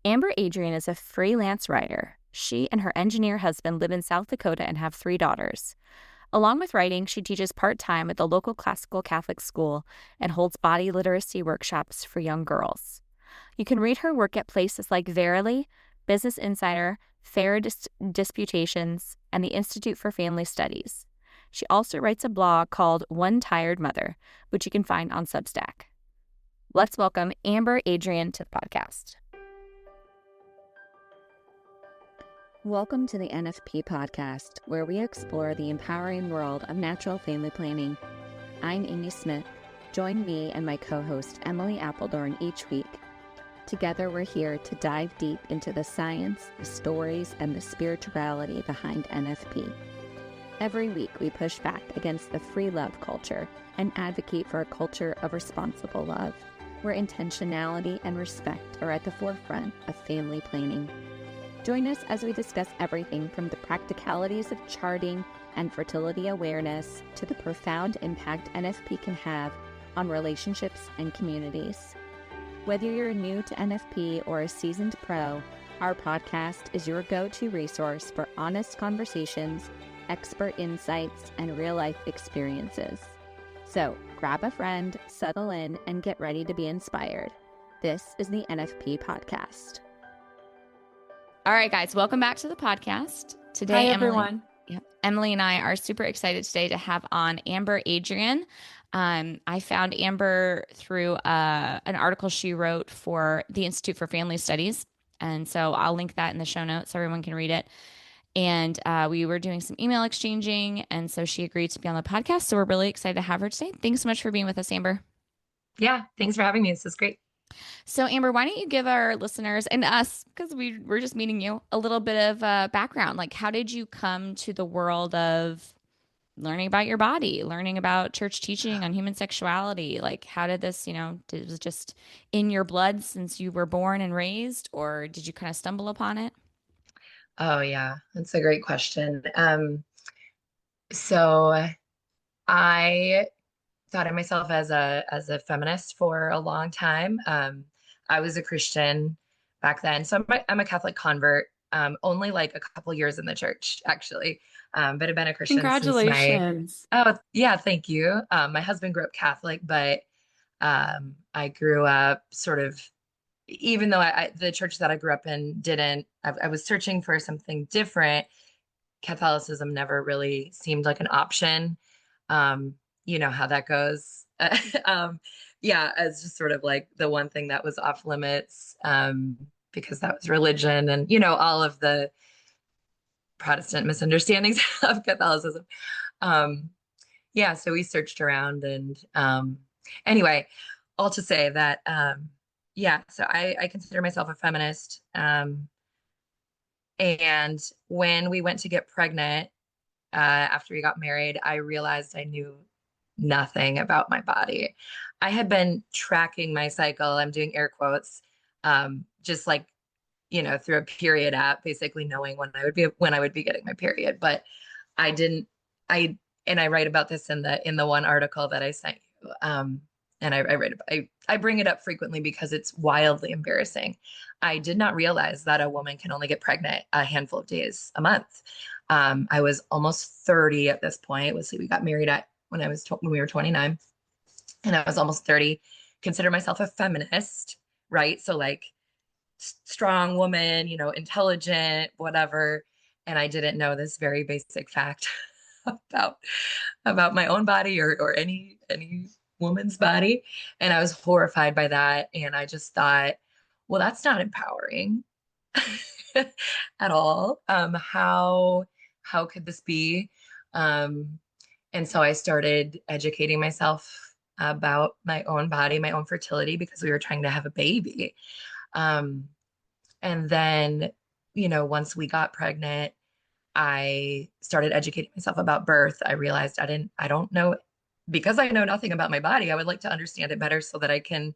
Amber Adrian is a freelance writer. She and her engineer husband live in South Dakota and have 3 daughters. Along with writing, she teaches part-time at the local classical Catholic school and holds body literacy workshops for young girls. You can read her work at places like Verily, Business Insider, Fair Disputations, and the Institute for Family Studies. She also writes a blog called One Tired Mother, which you can find on Substack. Let's welcome Amber Adrian to the podcast. Welcome to the NFP Podcast, where we explore the empowering world of natural family planning. I'm Amy Smith. Join me and my co-host Emily Appledorn each week. Together, we're here to dive deep into the science, the stories, and the spirituality behind NFP. Every week, we push back against the free love culture and advocate for a culture of responsible love, where intentionality and respect are at the forefront of family planning. Join us as we discuss everything from the practicalities of charting and fertility awareness to the profound impact NFP can have on relationships and communities. Whether you're new to NFP or a seasoned pro, our podcast is your go-to resource for honest conversations, expert insights, and real-life experiences. So grab a friend, settle in, and get ready to be inspired. This is the NFP Podcast. All right, guys, welcome back to the podcast. Today, Hi, everyone. Emily and I are super excited today to have on Amber Adrian. I found Amber through an article she wrote for the Institute for Family Studies. And so I'll link that in the show notes so everyone can read it. And we were doing some email exchanging. And so she agreed to be on the podcast. So we're really excited to have her today. Thanks so much for being with us, Amber. Yeah, thanks for having me. This is great. So Amber, why don't you give our listeners and us, because we're just meeting you, a little bit of background. Like, how did you come to the world of learning about your body, learning about church teaching on human sexuality? Like, how did this, was it just in your blood since you were born and raised, or did you kind of stumble upon it? Oh, yeah, that's a great question. So I thought of myself as a feminist for a long time. I was a Christian back then, so I'm a Catholic convert. Only like a couple years in the church, actually, but I've been a Christian Congratulations. since oh yeah, thank you. My husband grew up Catholic, but I grew up sort of, even though the church that I grew up in I was searching for something different. Catholicism never really seemed like an option. You know how that goes. Yeah, it's just sort of like the one thing that was off limits, because that was religion and, all of the Protestant misunderstandings of Catholicism. Yeah, so we searched around and anyway, all to say that, yeah, so I consider myself a feminist. And when we went to get pregnant, after we got married, I realized I knew nothing about my body. I had been tracking my cycle, I'm doing air quotes, just like, through a period app, basically knowing when I would be getting my period. But I write about this in the one article that I sent you. And I bring it up frequently because it's wildly embarrassing. I did not realize that a woman can only get pregnant a handful of days a month. I was almost 30 at this point. We got married when we were 29, and I was almost 30. Consider myself a feminist, right? So like strong woman, intelligent, whatever. And I didn't know this very basic fact about my own body or any woman's body. And I was horrified by that. And I just thought, well, that's not empowering at all. How could this be? And so I started educating myself about my own body, my own fertility, because we were trying to have a baby. And then, once we got pregnant, I started educating myself about birth. I realized I don't know, because I know nothing about my body. I would like to understand it better so that I can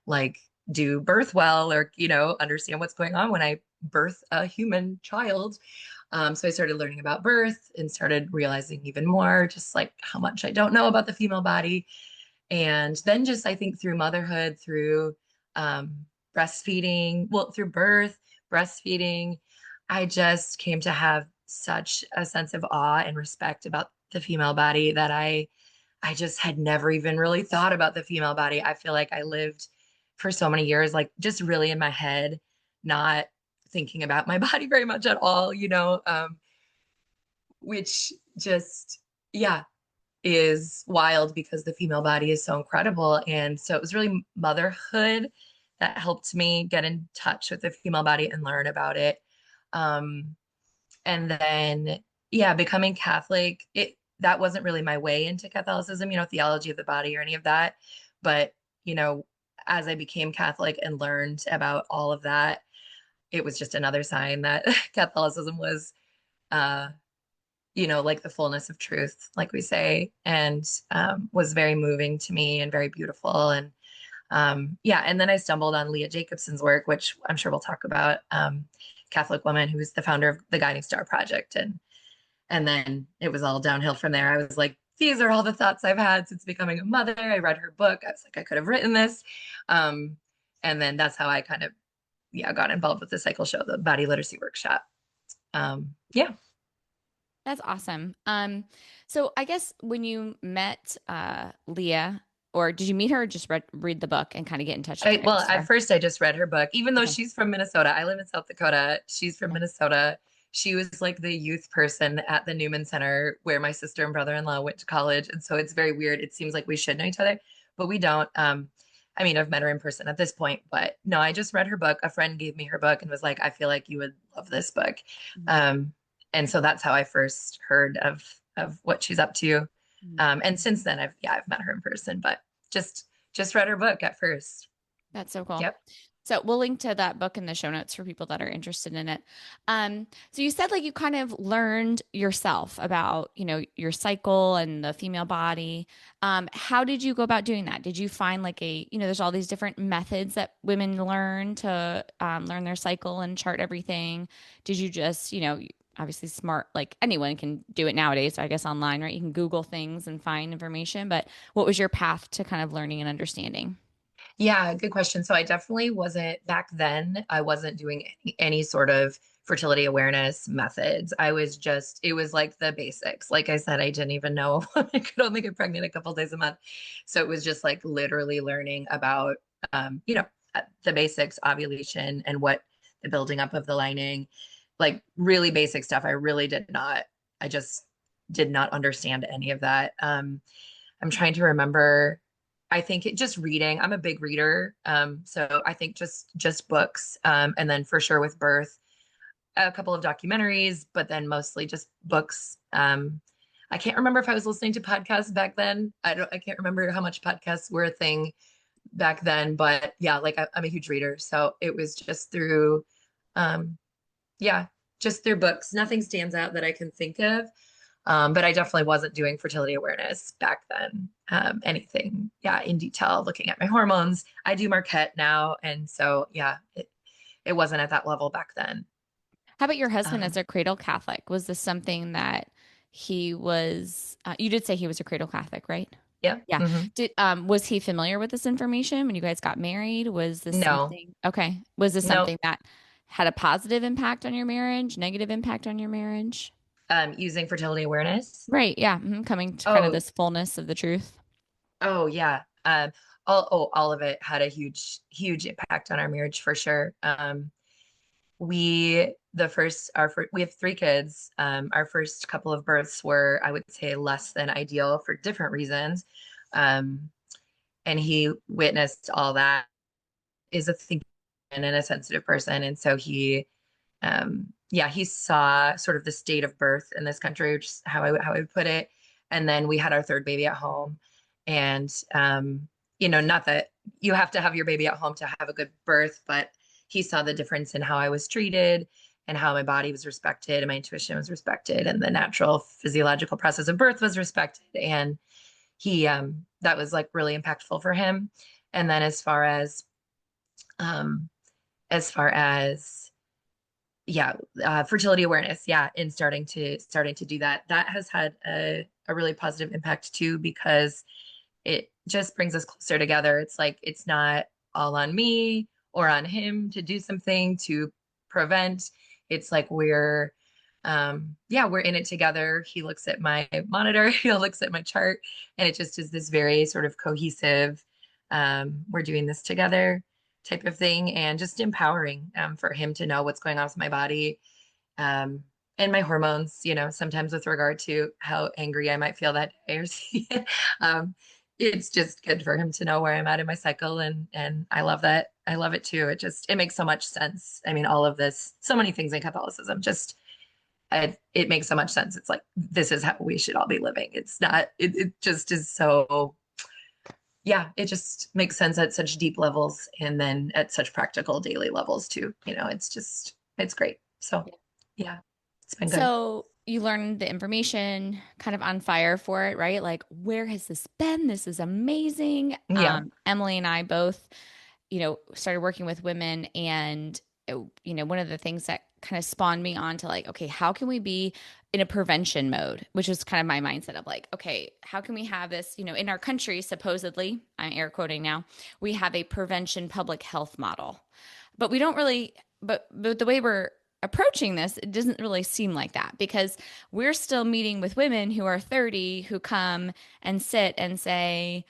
like do birth well, or, understand what's going on when I birth a human child. So I started learning about birth and started realizing even more just like how much I don't know about the female body. And then just, I think through motherhood, through breastfeeding, well, through birth, breastfeeding, I just came to have such a sense of awe and respect about the female body that I just had never even really thought about the female body. I feel like I lived for so many years, like just really in my head, not thinking about my body very much at all, which just, yeah, is wild because the female body is so incredible. And so it was really motherhood that helped me get in touch with the female body and learn about it. Um, and then, yeah, becoming Catholic, that wasn't really my way into Catholicism, theology of the body or any of that. But, as I became Catholic and learned about all of that, it was just another sign that Catholicism was, uh, like the fullness of truth, like we say, and was very moving to me and very beautiful. And yeah, and then I stumbled on Leah Jacobson's work, which I'm sure we'll talk about, Catholic woman who was the founder of the Guiding Star Project. And then it was all downhill from there. I was like, these are all the thoughts I've had since becoming a mother. I read her book. I was like, I could have written this. And then that's how I kind of, yeah, got involved with the cycle show, the body literacy workshop. Yeah. That's awesome. So I guess when you met Leah, or did you meet her or just read the book and kind of get in touch with her? Well, at first I just read her book, even though Okay. she's from Minnesota. I live in South Dakota. She's from Minnesota. She was like the youth person at the Newman Center where my sister and brother-in-law went to college. And so it's very weird. It seems like we should know each other, but we don't. I mean, I've met her in person at this point, but no, I just read her book. A friend gave me her book and was like, I feel like you would love this book. And so that's how I first heard of what she's up to. And since then I've met her in person, but just read her book at first. That's so cool. Yep. So we'll link to that book in the show notes for people that are interested in it. So you said like you kind of learned yourself about, your cycle and the female body. How did you go about doing that? Did you find like there's all these different methods that women learn to learn their cycle and chart everything. Did you just, obviously smart, like anyone can do it nowadays, I guess online, right? You can Google things and find information, but what was your path to kind of learning and understanding? Yeah, good question. So I definitely wasn't back then. I wasn't doing any sort of fertility awareness methods. It was like the basics. Like I said, I didn't even know I could only get pregnant a couple days a month. So it was just like literally learning about, the basics, ovulation and what the building up of the lining, like really basic stuff. I just did not understand any of that. I'm trying to remember. I think just reading. I'm a big reader. So I think just books. And then for sure with birth, a couple of documentaries, but then mostly just books. I can't remember if I was listening to podcasts back then. I can't remember how much podcasts were a thing back then, but yeah, like I'm a huge reader. So it was just through, yeah, just through books. Nothing stands out that I can think of. But I definitely wasn't doing fertility awareness back then. Anything, yeah, in detail, looking at my hormones. I do Marquette now. And so, yeah, it wasn't at that level back then. How about your husband as Um, a cradle Catholic? Was this something that he was, you did say he was a cradle Catholic, right? yeah. Yeah. Hmm. Was he familiar with this information when you guys got married? Was this No, something, okay. Was this no. something that had a positive impact on your marriage, negative impact on your marriage? Using fertility awareness. Right. Yeah. Coming to kind of Oh, this fullness of the truth. oh, yeah. All of it had a huge impact on our marriage for sure. We have three kids. Our first couple of births were, I would say, less than ideal for different reasons. Um, and he witnessed all that. Is a thinker and a sensitive person, and so he saw sort of the state of birth in this country, which is how I would put it. And then we had our third baby at home, and not that you have to have your baby at home to have a good birth, but he saw the difference in how I was treated and how my body was respected and my intuition was respected and the natural physiological process of birth was respected. And he that was like really impactful for him. And then um as far as yeah, fertility awareness, yeah, and starting to do that has had a really positive impact too, because it just brings us closer together. It's like it's not all on me or on him to do something to prevent. It's like we're in it together. He looks at my monitor, he looks at my chart, and it just is this very sort of cohesive, we're doing this together type of thing, and just empowering for him to know what's going on with my body, um, and my hormones, sometimes with regard to how angry I might feel that day um, it's just good for him to know where I'm at in my cycle. And I love that. I love it too. It makes so much sense. I mean, all of this, so many things in Catholicism, it makes so much sense. It's like, this is how we should all be living. It's not, it just is so, yeah, it just makes sense at such deep levels and then at such practical daily levels too. It's great. So yeah, it's been good. So you learned the information, kind of on fire for it, right? Like, where has this been? This is amazing. Yeah. Emily and I both, started working with women, and one of the things that kind of spawned me on to like, okay, how can we be in a prevention mode, which was kind of my mindset of like, okay, how can we have this, in our country, supposedly, I'm air quoting now, we have a prevention public health model, but we don't really, but the way we're approaching this, it doesn't really seem like that, because we're still meeting with women who are 30 who come and sit and say,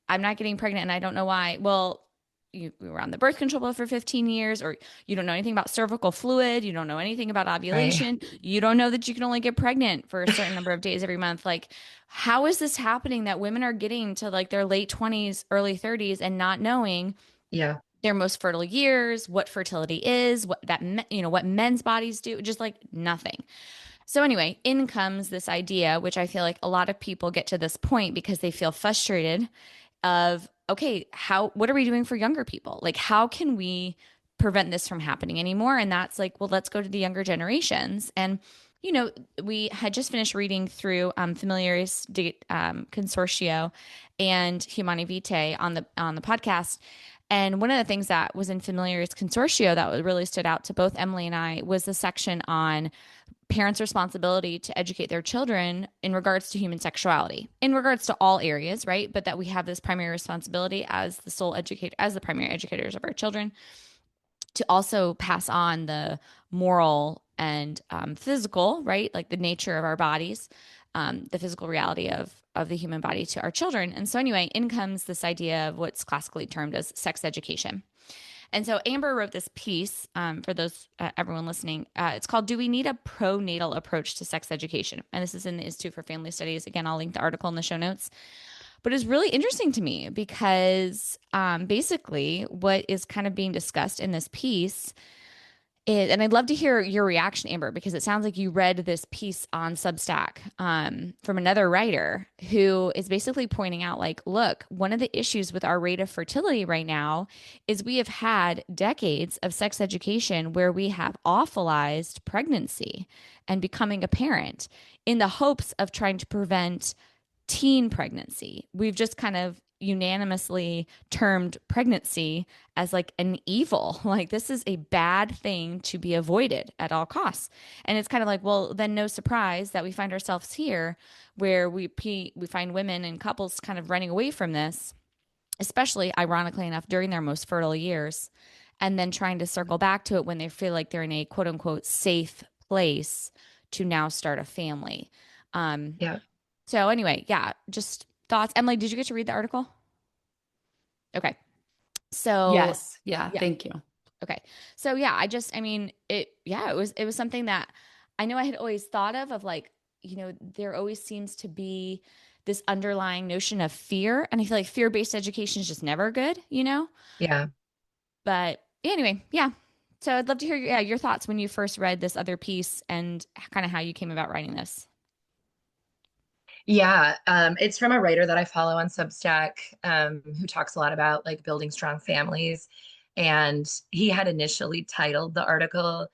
I'm not getting pregnant and I don't know why. Well, you were on the birth control pill for 15 years, or you don't know anything about cervical fluid. You don't know anything about Right. ovulation. You don't know that you can only get pregnant for a certain number of days every month. Like, how is this happening that women are getting to like their late 20s, early 30s and not knowing Yeah. their most fertile years, what fertility is, what men's bodies do, just like nothing. So anyway, in comes this idea, which I feel like a lot of people get to this point because they feel frustrated of, okay, what are we doing for younger people? Like, how can we prevent this from happening anymore? And that's like, well, let's go to the younger generations. And, we had just finished reading through Familiaris Consortio and Humani Vitae on the podcast. And one of the things that was in Familiaris Consortio that really stood out to both Emily and I was the section on parents' responsibility to educate their children in regards to human sexuality, in regards to all areas, right? But that we have this primary responsibility as the primary educators of our children, to also pass on the moral and physical, right? Like the nature of our bodies, the physical reality of the human body to our children. And so anyway, in comes this idea of what's classically termed as sex education. And so Amber wrote this piece for everyone listening. It's called "Do We Need a Pronatal Approach to Sex Education?" And this is in the Institute for Family Studies. Again, I'll link the article in the show notes. But it's really interesting to me because basically what is kind of being discussed in this piece is, and I'd love to hear your reaction, Amber, because it sounds like you read this piece on Substack from another writer who is basically pointing out, like, look, one of the issues with our rate of fertility right now is we have had decades of sex education where we have awfulized pregnancy and becoming a parent in the hopes of trying to prevent teen pregnancy. We've just kind of unanimously termed pregnancy as like an evil. Like, this is a bad thing to be avoided at all costs. And it's kind of like, well, then no surprise that we find ourselves here where we find women and couples kind of running away from this, especially ironically enough during their most fertile years, and then trying to circle back to it when they feel like they're in a quote unquote safe place to now start a family. Yeah. So anyway, yeah, just thoughts. Emily, did you get to read the article? Okay. So Yes. Yeah. yeah. Thank you. Okay. So yeah, it was something that I know I had always thought of like, there always seems to be this underlying notion of fear. And I feel like fear-based education is just never good, Yeah. But anyway, yeah. So I'd love to hear your thoughts when you first read this other piece and kind of how you came about writing this. Yeah, it's from a writer that I follow on Substack, who talks a lot about like building strong families. And he had initially titled the article,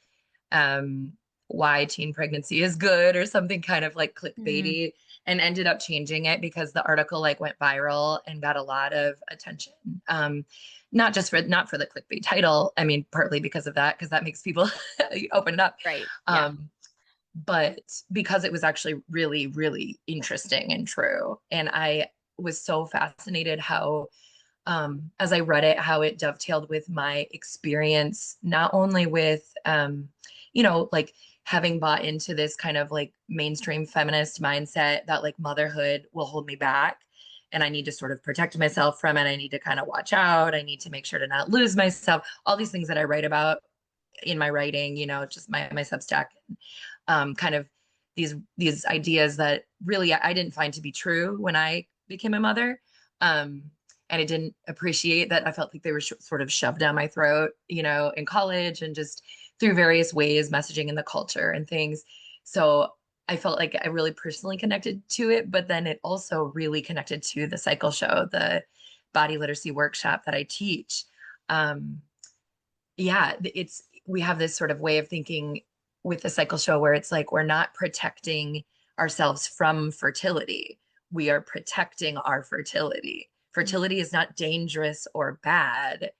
"Why Teen Pregnancy is Good" or something kind of like clickbaity, and ended up changing it because the article like went viral and got a lot of attention. Not for the clickbait title. I mean, partly because of that, because that makes people open it up. Right. Yeah. But because it was actually really, really interesting and true. And I was so fascinated how as I read it, how it dovetailed with my experience, not only with, like having bought into this kind of like mainstream feminist mindset that like motherhood will hold me back and I need to sort of protect myself from it. I need to kind of watch out. I need to make sure to not lose myself. All these things that I write about in my writing, just my Substack, kind of these ideas that really I didn't find to be true when I became a mother. And I didn't appreciate that. I felt like they were sort of shoved down my throat, in college and just through various ways, messaging in the culture and things. So I felt like I really personally connected to it, but then it also really connected to the cycle show, the body literacy workshop that I teach. Yeah, we have this sort of way of thinking with the cycle show where it's like we're not protecting ourselves from fertility. We are protecting our fertility. Fertility is not dangerous or bad.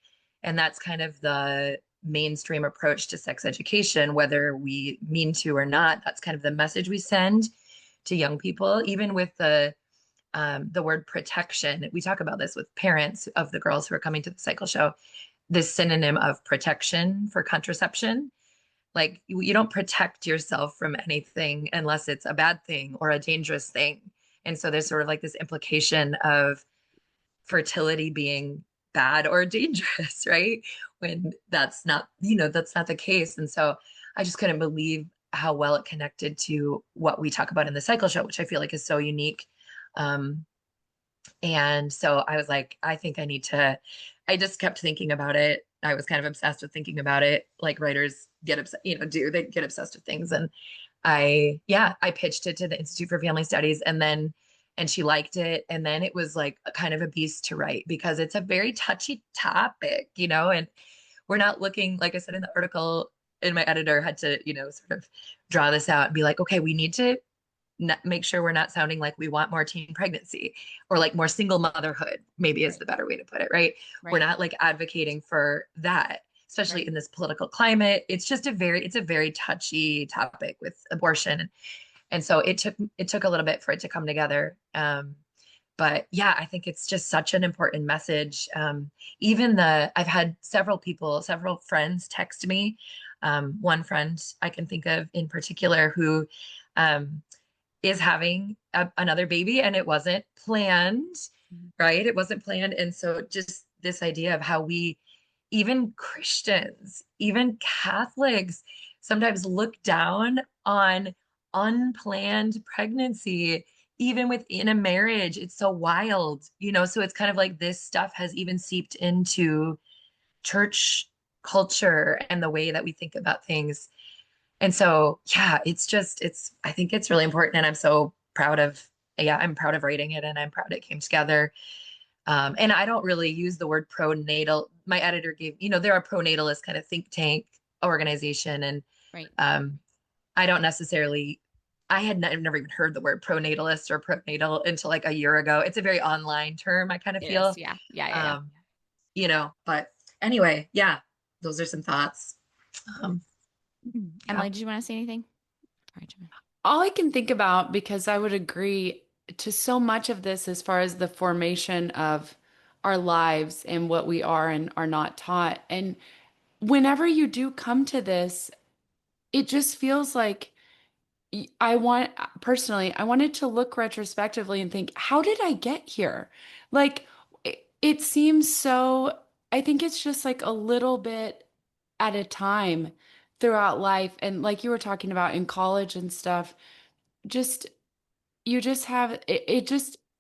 And that's kind of the mainstream approach to sex education, whether we mean to or not. That's kind of the message we send to young people, even with the word protection. We talk about this with parents of the girls who are coming to the cycle show, this synonym of protection for contraception. Like you don't protect yourself from anything unless it's a bad thing or a dangerous thing. And so there's sort of like this implication of fertility being bad or dangerous, right? When that's not the case. And so I just couldn't believe how well it connected to what we talk about in the cycle show, which I feel like is so unique. And so I was like, I think I just kept thinking about it. I was kind of obsessed with thinking about it, like writers get obsessed, they get obsessed with things. And I pitched it to the Institute for Family Studies and she liked it. And then it was like a kind of a beast to write because it's a very touchy topic, and we're not looking, like I said in the article, and my editor had to, sort of draw this out and be like, okay, we need to make sure we're not sounding like we want more teen pregnancy or like more single motherhood, maybe is the better way to put it, right? We're not like advocating for that, especially in this political climate. It's a very touchy topic with abortion. And so it took a little bit for it to come together. But yeah, I think it's just such an important message. I've had several friends text me. One friend I can think of in particular who is having another baby and it wasn't planned, right? It wasn't planned. And so just this idea of how even Christians, even Catholics sometimes look down on unplanned pregnancy, even within a marriage. It's so wild, so it's kind of like this stuff has even seeped into church culture and the way that we think about things. And so, yeah, I think it's really important. And I'm so proud I'm proud of writing it and I'm proud it came together. And I don't really use the word pronatal. My editor gave, they're a pronatalist kind of think tank organization. And right. I don't necessarily, I've never even heard the word pronatalist or pronatal until like a year ago. It's a very online term, I kind of feel. Yeah. But anyway, yeah, those are some thoughts. Emily, did you want to say anything? All right, all I can think about, because I would agree to so much of this as far as the formation of our lives and what we are and are not taught. And whenever you do come to this, it just feels like I wanted to look retrospectively and think, how did I get here? Like, it seems so, I think it's just like a little bit at a time throughout life. And like you were talking about in college and stuff, you just have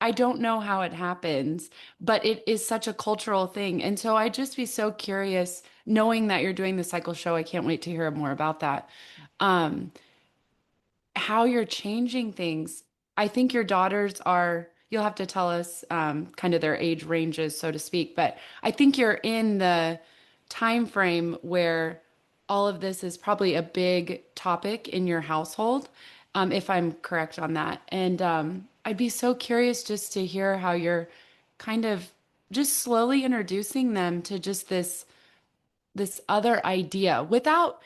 I don't know how it happens, but it is such a cultural thing. And so I'd just be so curious, knowing that you're doing the cycle show. I can't wait to hear more about that. How you're changing things. I think your daughters you'll have to tell us kind of their age ranges, so to speak, but I think you're in the time frame where all of this is probably a big topic in your household, if I'm correct on that. And I'd be so curious just to hear how you're kind of just slowly introducing them to just this other idea without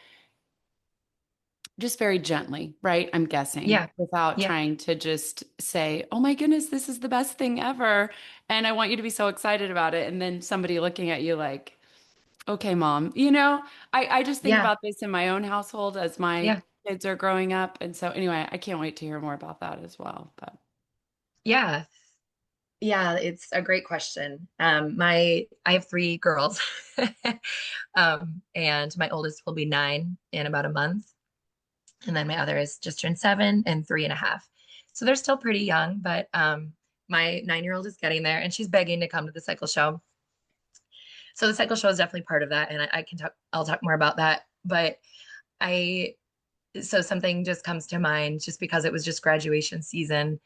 just very gently, right? I'm guessing, Yeah. without Yeah. trying to just say, oh my goodness, this is the best thing ever. And I want you to be so excited about it. And then somebody looking at you like, okay, mom, I just think Yeah. about this in my own household as my Yeah. kids are growing up. And so anyway, I can't wait to hear more about that as well. But Yeah. Yeah, it's a great question. I have three girls, and my oldest will be 9 in about a month, and then my other is just turned 7 and 3.5. So they're still pretty young, but my 9-year-old is getting there, and she's begging to come to the cycle show. So the cycle show is definitely part of that, and I can talk. I'll talk more about that. But I so something just comes to mind just because it was just graduation season.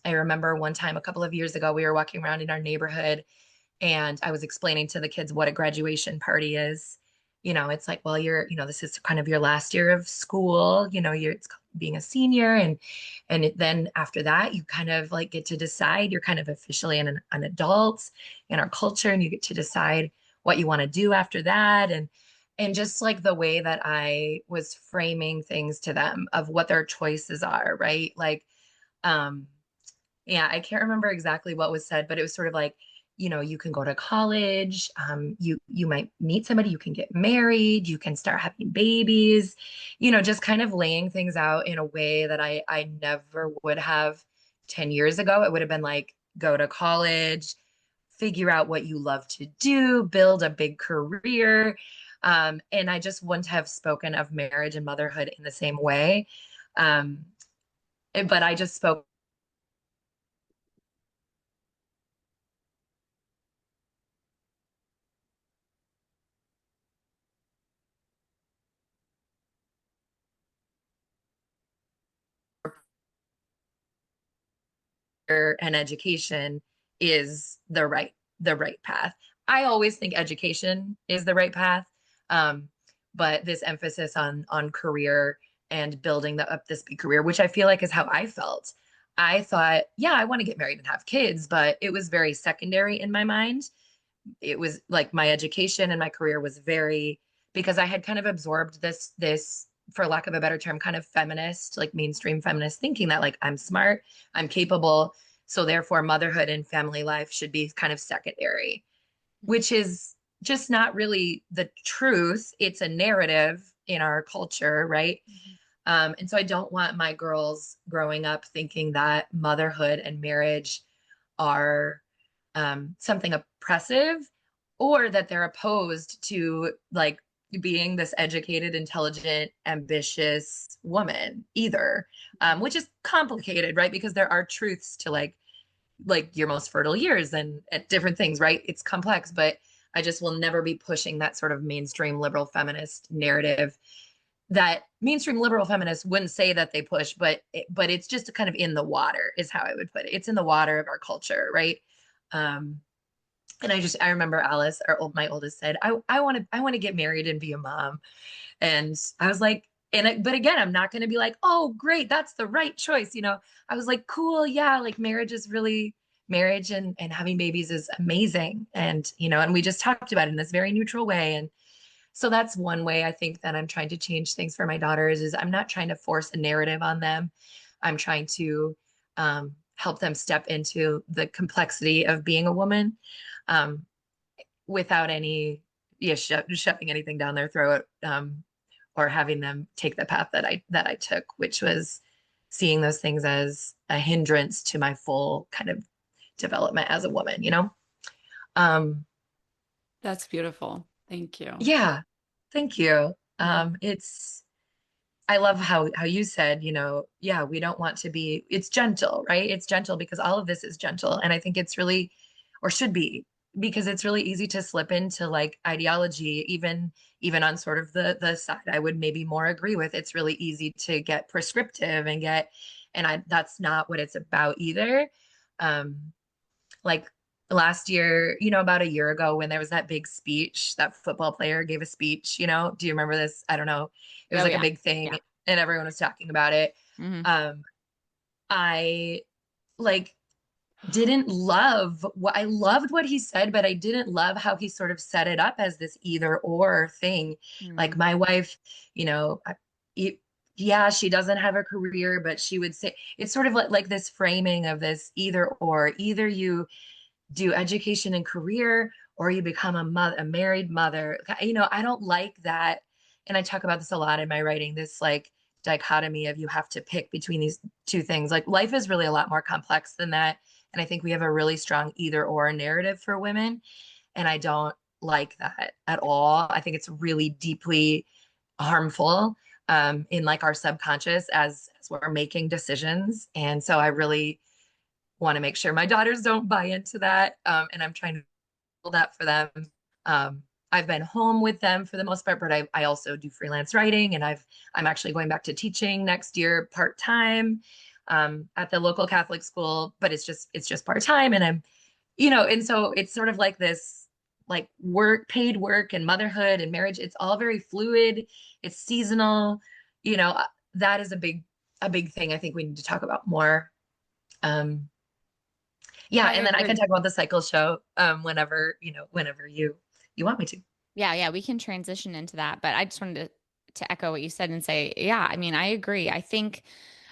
I remember one time a couple of years ago, we were walking around in our neighborhood and I was explaining to the kids what a graduation party is. It's like, well, this is kind of your last year of school, it's being a senior. Then after that, you kind of like get to decide, you're kind of officially an adult in our culture, and you get to decide what you want to do after that. And just like the way that I was framing things to them of what their choices are, right? Like, um, yeah, I can't remember exactly what was said, but it was sort of like, you can go to college, you might meet somebody, you can get married, you can start having babies, just kind of laying things out in a way that I never would have 10 years ago. It would have been like, go to college, figure out what you love to do, build a big career. And I just wouldn't have spoken of marriage and motherhood in the same way. Um, but I just spoke and education is the right path. I always think education is the right path. Um, but this emphasis on career and building up this big career, which I feel like is how I felt. I thought, yeah, I want to get married and have kids, but it was very secondary in my mind. It was like my education and my career was very, because I had kind of absorbed this for lack of a better term, kind of feminist, like mainstream feminist thinking that like I'm smart, I'm capable, so therefore motherhood and family life should be kind of secondary, which is just not really the truth. It's a narrative in our culture, right? And so I don't want my girls growing up thinking that motherhood and marriage are something oppressive, or that they're opposed to like being this educated, intelligent, ambitious woman either, which is complicated, right? Because there are truths to like your most fertile years and different things, right? It's complex, but I just will never be pushing that sort of mainstream liberal feminist narrative that mainstream liberal feminists wouldn't say that they push, but it's just kind of in the water is how I would put it. It's in the water of our culture, right? Um, and I remember Alice, my oldest, said, I want to get married and be a mom. And I was like, but again, I'm not going to be like, oh, great, that's the right choice. I was like, cool. Yeah. Like marriage and having babies is amazing. And we just talked about it in this very neutral way. And so that's one way I think that I'm trying to change things for my daughters is I'm not trying to force a narrative on them. I'm trying to help them step into the complexity of being a woman, um, without any shoving anything down their throat, or having them take the path that I took, which was seeing those things as a hindrance to my full kind of development as a woman. Um, that's beautiful. Thank you. yeah, thank you. Yeah. I love how you said, yeah, we don't want to be, it's gentle, right? It's gentle because all of this is gentle. And I think it's really, or should be, because it's really easy to slip into like ideology, even on sort of the side I would maybe more agree with. It's really easy to get prescriptive that's not what it's about either. Um, like last year, about a year ago when there was that big speech, that football player gave a speech, do you remember this? I don't know. It was Oh like a yeah. big thing Yeah. and everyone was talking about it. Hmm. Um, I like didn't love what I loved what he said, but I didn't love how he sort of set it up as this either or thing. Like my wife, you know, yeah, she doesn't have a career, but she would say it's sort of like this framing of this either or. Either you do education and career, or you become a mother, a married mother. You know, I don't like that. And I talk about this a lot in my writing, this like dichotomy of you have to pick between these two things. Like life is really a lot more complex than that. And I think we have a really strong either or narrative for women. And I don't like that at all. I think it's really deeply harmful in like our subconscious as we're making decisions. And so I really want to make sure my daughters don't buy into that. And I'm trying to build that for them. I've been home with them for the most part, but I also do freelance writing, and I'm actually going back to teaching next year part-time at the local Catholic school, but it's just part-time. And I'm, you know, and so it's sort of like this like paid work and motherhood and marriage. It's all very fluid. It's seasonal. You know, that is a big thing I think we need to talk about more. Yeah, I and then I can agree. talk about the cycle show whenever you want me to. Yeah, we can transition into that. But I just wanted to echo what you said and say, yeah, I mean, I agree. I think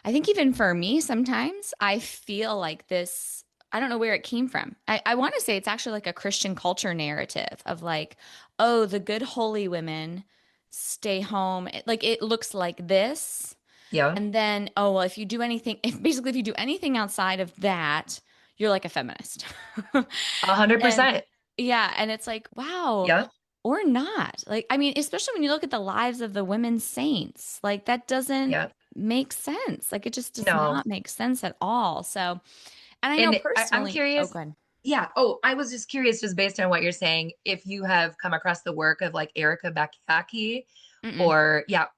even for me, sometimes I feel like this, I don't know where it came from. I want to say it's actually like a Christian culture narrative of like, oh, the good holy women stay home. Like it looks like this. Yeah, And then, oh, well, if you do anything, if you do anything outside of that, you're like a feminist. And 100%. yeah, and it's like, wow, Yeah, or not. Like, I mean, especially when you look at the lives of the women saints, like that doesn't yeah. make sense. Like it just does No. not make sense at all. So, and I know And I'm personally, oh, curious. good. Yeah. Oh, I was just curious, just based on what you're saying, if you have come across the work of like Erica Bakiaki Mm-mm.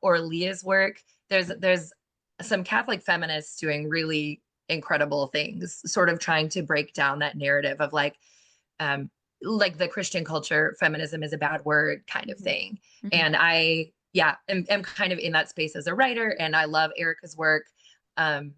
or Leah's work. There's some Catholic feminists doing really incredible things, sort of trying to break down that narrative of um, like the Christian culture, feminism is a bad word kind of thing. Mm-hmm. And I, yeah, am kind of in that space as a writer, and I love Erica's work. Um,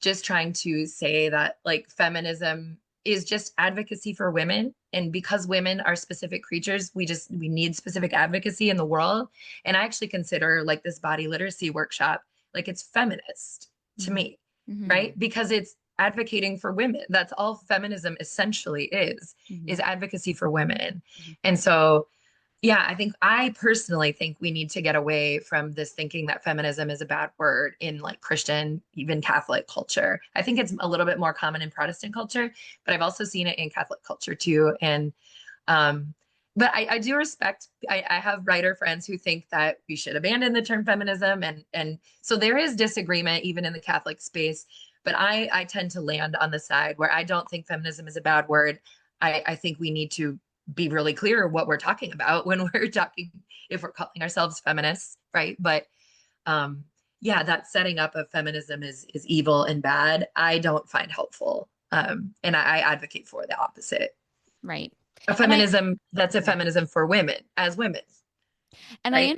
just trying to say that like feminism is just advocacy for women, and because women are specific creatures, we need specific advocacy in the world. And I actually consider like this body literacy workshop like it's feminist to me, Mm-hmm. right? Because it's advocating for women. That's all feminism essentially Mm-hmm. is advocacy for women. Mm-hmm. And so yeah, I personally think we need to get away from this thinking that feminism is a bad word in like Christian, even Catholic culture. I think it's a little bit more common in Protestant culture, but I've also seen it in Catholic culture too. And but I do respect, I have writer friends who think that we should abandon the term feminism. And so there is disagreement even in the Catholic space, but I tend to land on the side where I don't think feminism is a bad word. I think we need to be really clear what we're talking about when we're talking, if we're calling ourselves feminists, right? But yeah, that setting up of feminism is evil and bad, I don't find helpful. And I advocate for the opposite. Right. A And I, feminism that's a yeah. feminism for women as women, And right?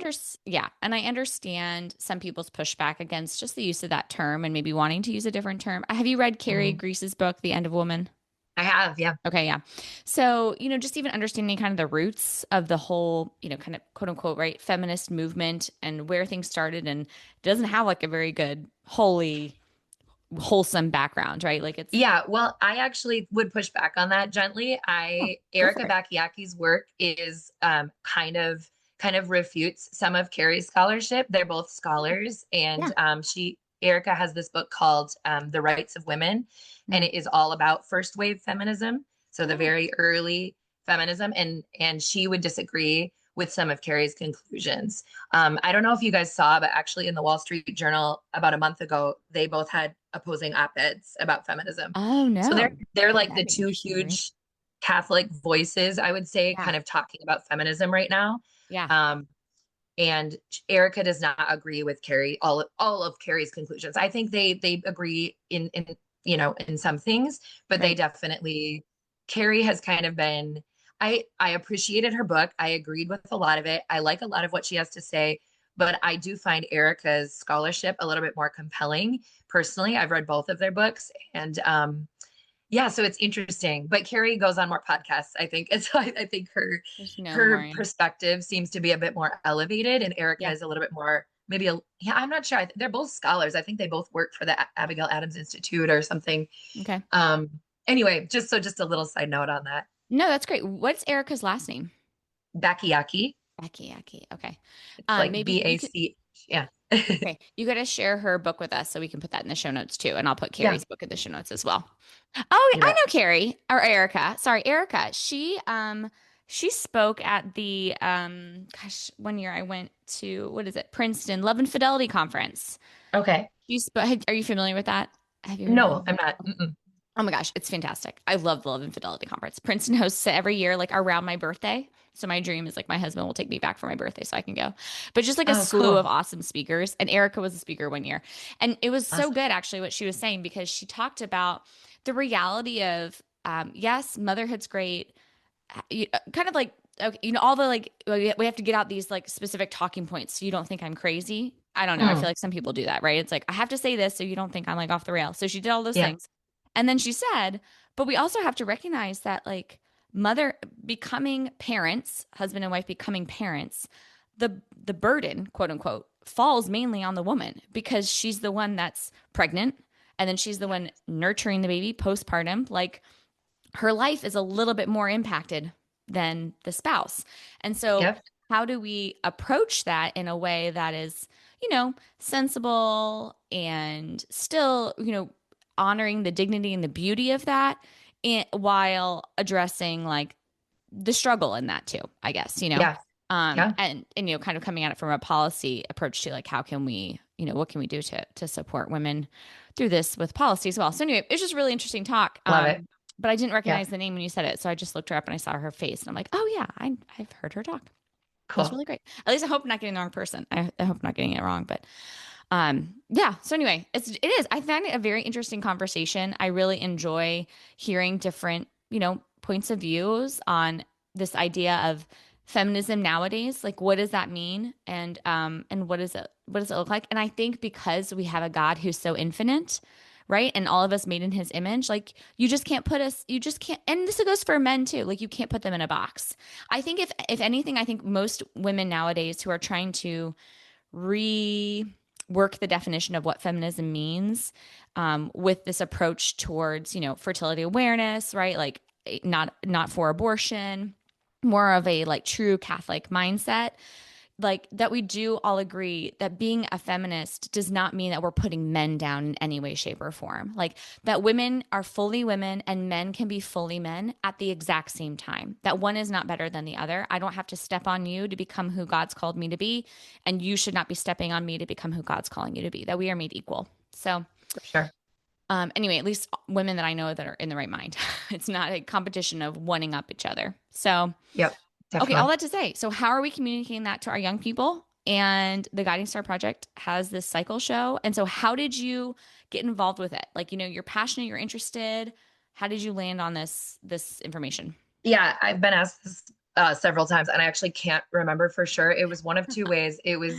and I understand some people's pushback against just the use of that term and maybe wanting to use a different term. Have you read Carrie Mhm. Grease's book, The End of Woman? I have, yeah. Okay, yeah. So, just even understanding kind of the roots of the whole, kind of quote unquote, right, feminist movement and where things started, and it doesn't have like a very good, holy, wholesome background, right? Like it's Yeah, well, I actually would push back on that gently. oh, go Erica for it. Bakiaki's work is kind of refutes some of Carrie's scholarship. They're both scholars, and Yeah. Erica has this book called The Rights of Women, and Mhm. it is all about first wave feminism, so the Oh, very early feminism, and she would disagree with some of Carrie's conclusions. I don't know if you guys saw, but actually in the Wall Street Journal about a month ago, they both had opposing op-eds about feminism. oh So they're no. they're Okay, like the that'd be two interesting to read. huge Catholic voices, I would say, Yeah. kind of talking about feminism right now. Yeah. Um, and Erica does not agree with Carrie, all of Carrie's conclusions. I think they agree in in some things, but they Right. definitely, Carrie has kind of been, I appreciated her book. I agreed with a lot of it. I like a lot of what she has to say, but I do find Erica's scholarship a little bit more compelling. Personally, I've read both of their books, and yeah, so it's interesting. But Carrie goes on more podcasts, I think. And so I think There's no her more. perspective seems to be a bit more elevated, and Erica Yeah. is a little bit more maybe yeah, I'm not sure. They're both scholars. I think they both work for the Abigail Adams Institute or something. Okay. Anyway, just a little side note on that. No, that's great. What's Erica's last name? Bakayaki. Bakayaki. Okay. It's like Maybe you could, BAC. Yeah. okay. You got to share her book with us so we can put that in the show notes too. And I'll put Carrie's book in the show notes as well. Oh, I know Carrie or Erica. Sorry, Erica. She spoke at the, one year I went to, what is it? Princeton Love and Fidelity Conference. Okay. Are you familiar with that? Have you? No, I'm not. Mm-mm. Oh my gosh, it's fantastic. I love the Love and Fidelity Conference. Princeton hosts it every year, like around my birthday. So my dream is like my husband will take me back for my birthday so I can go. But just like a slew of awesome speakers. And Erica was a speaker one year. And it was so good actually what she was saying, because she talked about the reality of, yes, motherhood's great. Kind of like, okay, all the like, we have to get out these like specific talking points so you don't think I'm crazy. I don't know. I feel like some people do that, right? It's like, I have to say this so you don't think I'm like off the rail. So she did all those things. And then she said, but we also have to recognize that like becoming parents, husband and wife becoming parents, the burden, quote unquote, falls mainly on the woman, because she's the one that's pregnant. And then she's the one nurturing the baby postpartum. Like her life is a little bit more impacted than the spouse. And so how do we approach that in a way that is, sensible and still, honoring the dignity and the beauty of that, while addressing like the struggle in that too, I guess, and kind of coming at it from a policy approach to like, how can we, what can we do to support women through this with policy as well. So anyway, it's just really interesting talk. Love it. But I didn't recognize the name when you said it. So I just looked her up and I saw her face and I'm like, oh yeah, I've heard her talk. Cool. That's really great. At least I hope I'm not getting the wrong person. I hope I'm not getting it wrong, but yeah. So anyway, it is. I find it a very interesting conversation. I really enjoy hearing different, points of views on this idea of feminism nowadays. Like, what does that mean? And what does it look like? And I think because we have a God who's so infinite, right? And all of us made in his image, like you just can't, and this goes for men too. Like you can't put them in a box. I think if anything, I think most women nowadays who are trying to rework the definition of what feminism means, with this approach towards, fertility awareness, right? Like not for abortion, more of a like true Catholic mindset, like that we do all agree that being a feminist does not mean that we're putting men down in any way, shape, or form. Like that women are fully women and men can be fully men at the exact same time. That one is not better than the other. I don't have to step on you to become who God's called me to be, and you should not be stepping on me to become who God's calling you to be. That we are made equal. So for sure. Anyway, at least women that I know that are in the right mind. It's not a competition of one-ing up each other. So yep. Definitely. Okay, all that to say. So how are we communicating that to our young people? And the Guiding Star Project has this cycle show. And so how did you get involved with it? Like, you're passionate, you're interested. How did you land on this information? Yeah, I've been asked this several times, and I actually can't remember for sure. It was one of two ways. It was,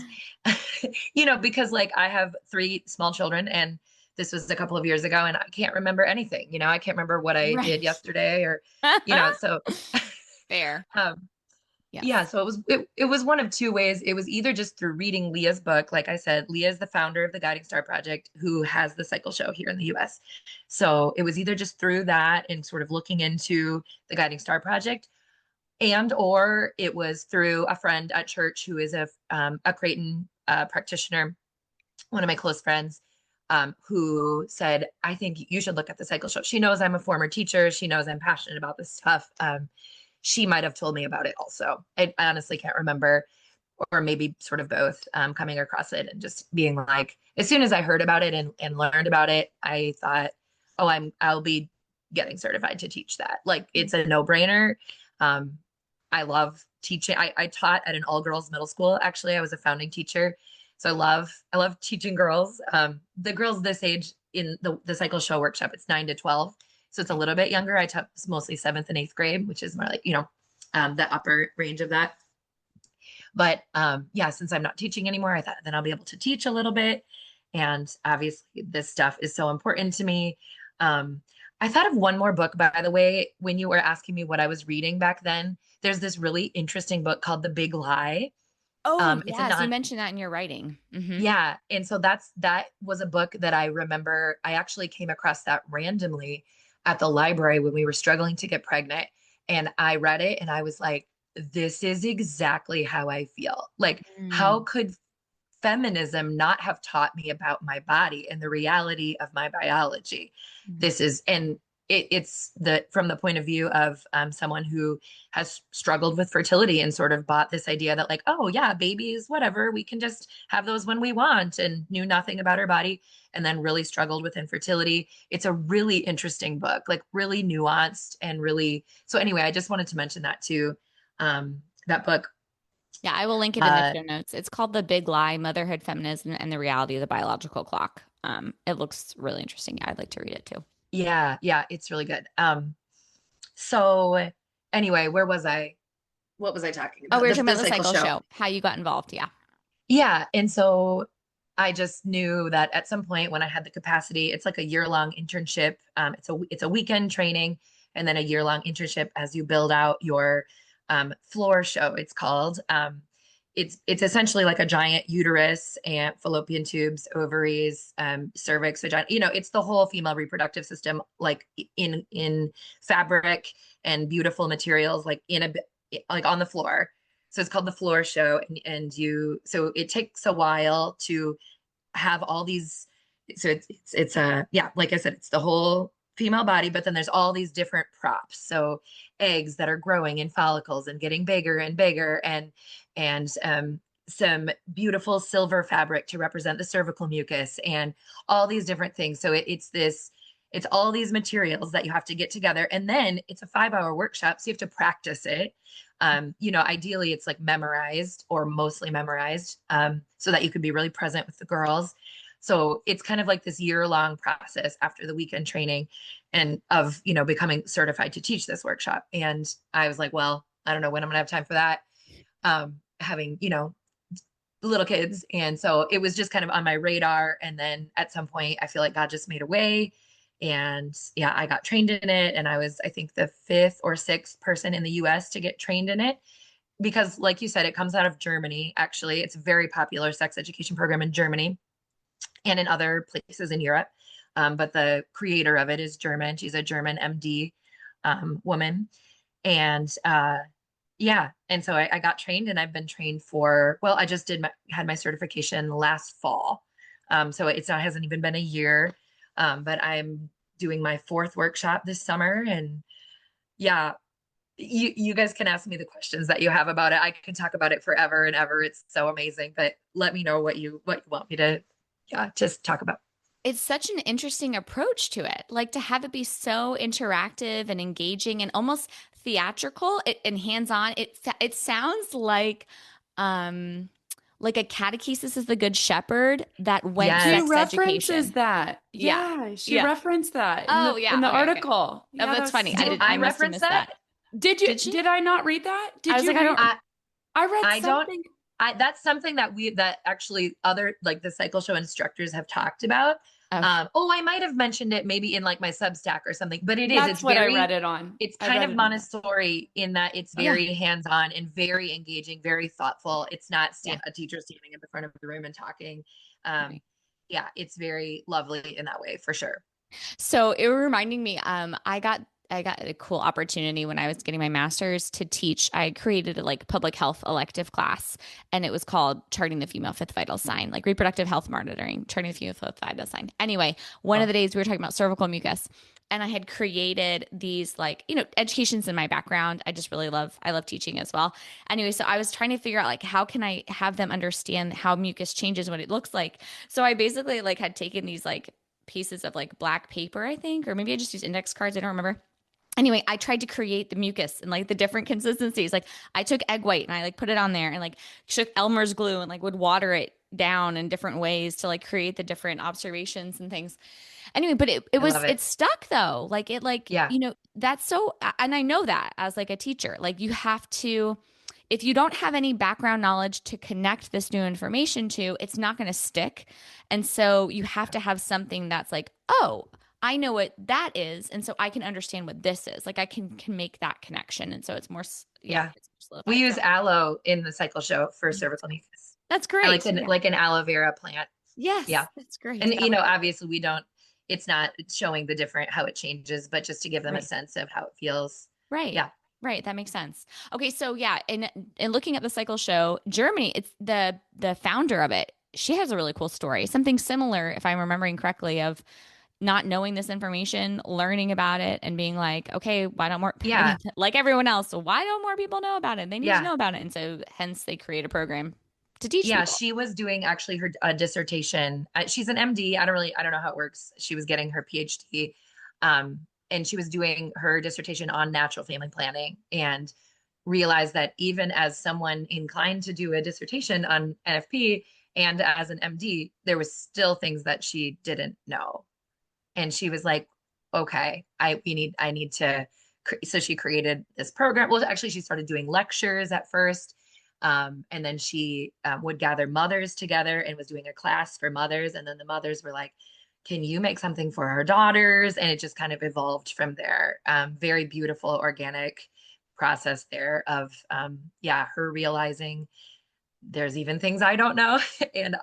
because like I have 3 small children, and this was a couple of years ago, and I can't remember anything. I can't remember what I did yesterday or, so. Fair. Yes. Yeah. So it was one of two ways. It was either just through reading Leah's book. Like I said, Leah is the founder of the Guiding Star Project, who has the cycle show here in the US. So it was either just through that and sort of looking into the Guiding Star Project, or it was through a friend at church who is a Creighton practitioner, one of my close friends, who said, I think you should look at the cycle show. She knows I'm a former teacher. She knows I'm passionate about this stuff. She might have told me about it also. I honestly can't remember, or maybe sort of both, coming across it and just being like, as soon as I heard about it and learned about it, I thought, I'll be getting certified to teach that. Like it's a no-brainer. I love teaching. I taught at an all-girls middle school. Actually, I was a founding teacher. So I love teaching girls. The girls this age in the cycle show workshop, it's 9 to 12. So it's a little bit younger. I taught mostly 7th and 8th grade, which is more like, the upper range of that. But since I'm not teaching anymore, I thought then I'll be able to teach a little bit. And obviously this stuff is so important to me. I thought of one more book, by the way, when you were asking me what I was reading back then. There's this really interesting book called The Big Lie. Oh, It's a yes. You mentioned that in your writing. yeah. And so that was a book that I remember I actually came across that randomly at the library when we were struggling to get pregnant. And I read it and I was like, this is exactly how I feel. Like, how Mm. could feminism not have taught me about my body and the reality of my biology? Mm. This is, and it's the from the point of view of someone who has struggled with fertility and sort of bought this idea that like, oh yeah, babies, whatever, we can just have those when we want, and knew nothing about her body, and then really struggled with infertility. It's a really interesting book, like really nuanced and really. So anyway, I just wanted to mention that too. That book. Yeah, I will link it in the Uh, show notes. It's called The Big Lie: Motherhood, Feminism, and the Reality of the Biological Clock. It looks really interesting. Yeah, I'd like to read it too. yeah, it's really good. So anyway, where was I? What was I talking Oh, about? we were The, talking the about the cycle cycle show. show, how you got involved. Yeah. Yeah. And so I just knew that at some point when I had the capacity, it's like a year-long internship. It's a weekend training and then a year-long internship as you build out your floor show, it's called. It's essentially like a giant uterus and fallopian tubes, ovaries, cervix, vagina. It's the whole female reproductive system, like in fabric and beautiful materials, like like on the floor. So it's called the floor show, so it takes a while to have all these. So it's yeah, like I said, it's the whole female body, but then there's all these different props. So eggs that are growing in follicles and getting bigger and bigger, and some beautiful silver fabric to represent the cervical mucus, and all these different things. So it's all these materials that you have to get together, and then it's a 5-hour workshop, so you have to practice it. Ideally it's like memorized or mostly memorized, so that you could be really present with the girls. So it's kind of like this year-long process after the weekend training and of, becoming certified to teach this workshop. And I was like, well, I don't know when I'm gonna have time for that. Having, little kids. And so it was just kind of on my radar. And then at some point, I feel like God just made a way. And yeah, I got trained in it. And I was, I think, the fifth or sixth person in the US to get trained in it. Because, like you said, it comes out of Germany, actually. It's a very popular sex education program in Germany and in other places in Europe. But the creator of it is German. She's a German MD woman. And yeah. And so I got trained, and I've been trained I just had my certification last fall. So it hasn't even been a year. But I'm doing my fourth workshop this summer. And yeah, you guys can ask me the questions that you have about it. I can talk about it forever and ever. It's so amazing, but let me know what you want me to, yeah, just talk about. It's such an interesting approach to it. Like to have it be so interactive and engaging and almost theatrical and hands-on. It sounds like a catechesis is the good shepherd that went Yes. She sex references education. that. Yeah. Yeah, she Yeah. referenced that Oh, in yeah. the Okay, okay. article. Oh, Yeah, that's funny. so Did I must have reference missed that? Did you? Did she? Did I not read that? Did I was you like, I read? don't. I read I don't. something. That's something that actually other, like, the cycle show instructors have talked about. Oh. I might have mentioned it maybe in like my Substack or something, but That's what I read it on. It's I kind read of it on that. Montessori in that it's Yeah. very hands-on and very engaging, very thoughtful. It's not Yeah. a teacher standing in the front of the room and talking. Right. Yeah, it's very lovely in that way for sure. So it was reminding me, I got a cool opportunity when I was getting my master's to teach. I created a like public health elective class, and it was called Charting the Female Fifth Vital Sign, like reproductive health monitoring, charting the female fifth vital sign. Anyway, one of the days we were talking about cervical mucus, and I had created these education's in my background. I love teaching as well. Anyway, so I was trying to figure out like how can I have them understand how mucus changes, what it looks like. So I basically like had taken these like pieces of like black paper, I think, or maybe I just used index cards. I don't remember. Anyway, I tried to create the mucus and like the different consistencies. Like I took egg white and I like put it on there and like shook Elmer's glue and like would water it down in different ways to like create the different observations and things. Anyway, but it stuck though. Like it like, Yeah. that's so, and I know that as like a teacher, like you have to, if you don't have any background knowledge to connect this new information to, it's not going to stick. And so you have to have something that's like, oh, I know what that is. And so I can understand what this is. Like I can make that connection. And so it's more, Yeah. it's more We solidified. use So aloe in the cycle show for cervical mucus. that's I like great. to, like an aloe vera plant. Yes, Yeah. that's great. And, That you know, would, obviously we don't, it's not showing the different, how it changes, but just to give them a right. sense of how it feels. Right. Yeah. Right. That makes sense. Okay. So yeah, in looking at the cycle show, Germany, it's the founder of it. She has a really cool story. Something similar, if I'm remembering correctly, of not knowing this information, learning about it, and being like, okay, why don't more, I Yeah. mean, like everyone else, so why don't more people know about it? They need to Yeah. know about it. And so hence they create a program to teach Yeah. people. She was doing actually her dissertation. She's an MD. I don't know how it works. She was getting her PhD. And she was doing her dissertation on natural family planning and realized that even as someone inclined to do a dissertation on NFP and as an MD, there was still things that she didn't know. And she was like, okay, I need to, so she created this program. Well, actually she started doing lectures at first. And then she would gather mothers together and was doing a class for mothers. And then the mothers were like, can you make something for our daughters? And it just kind of evolved from there. Very beautiful, organic process there of, yeah, her realizing there's even things I don't know. And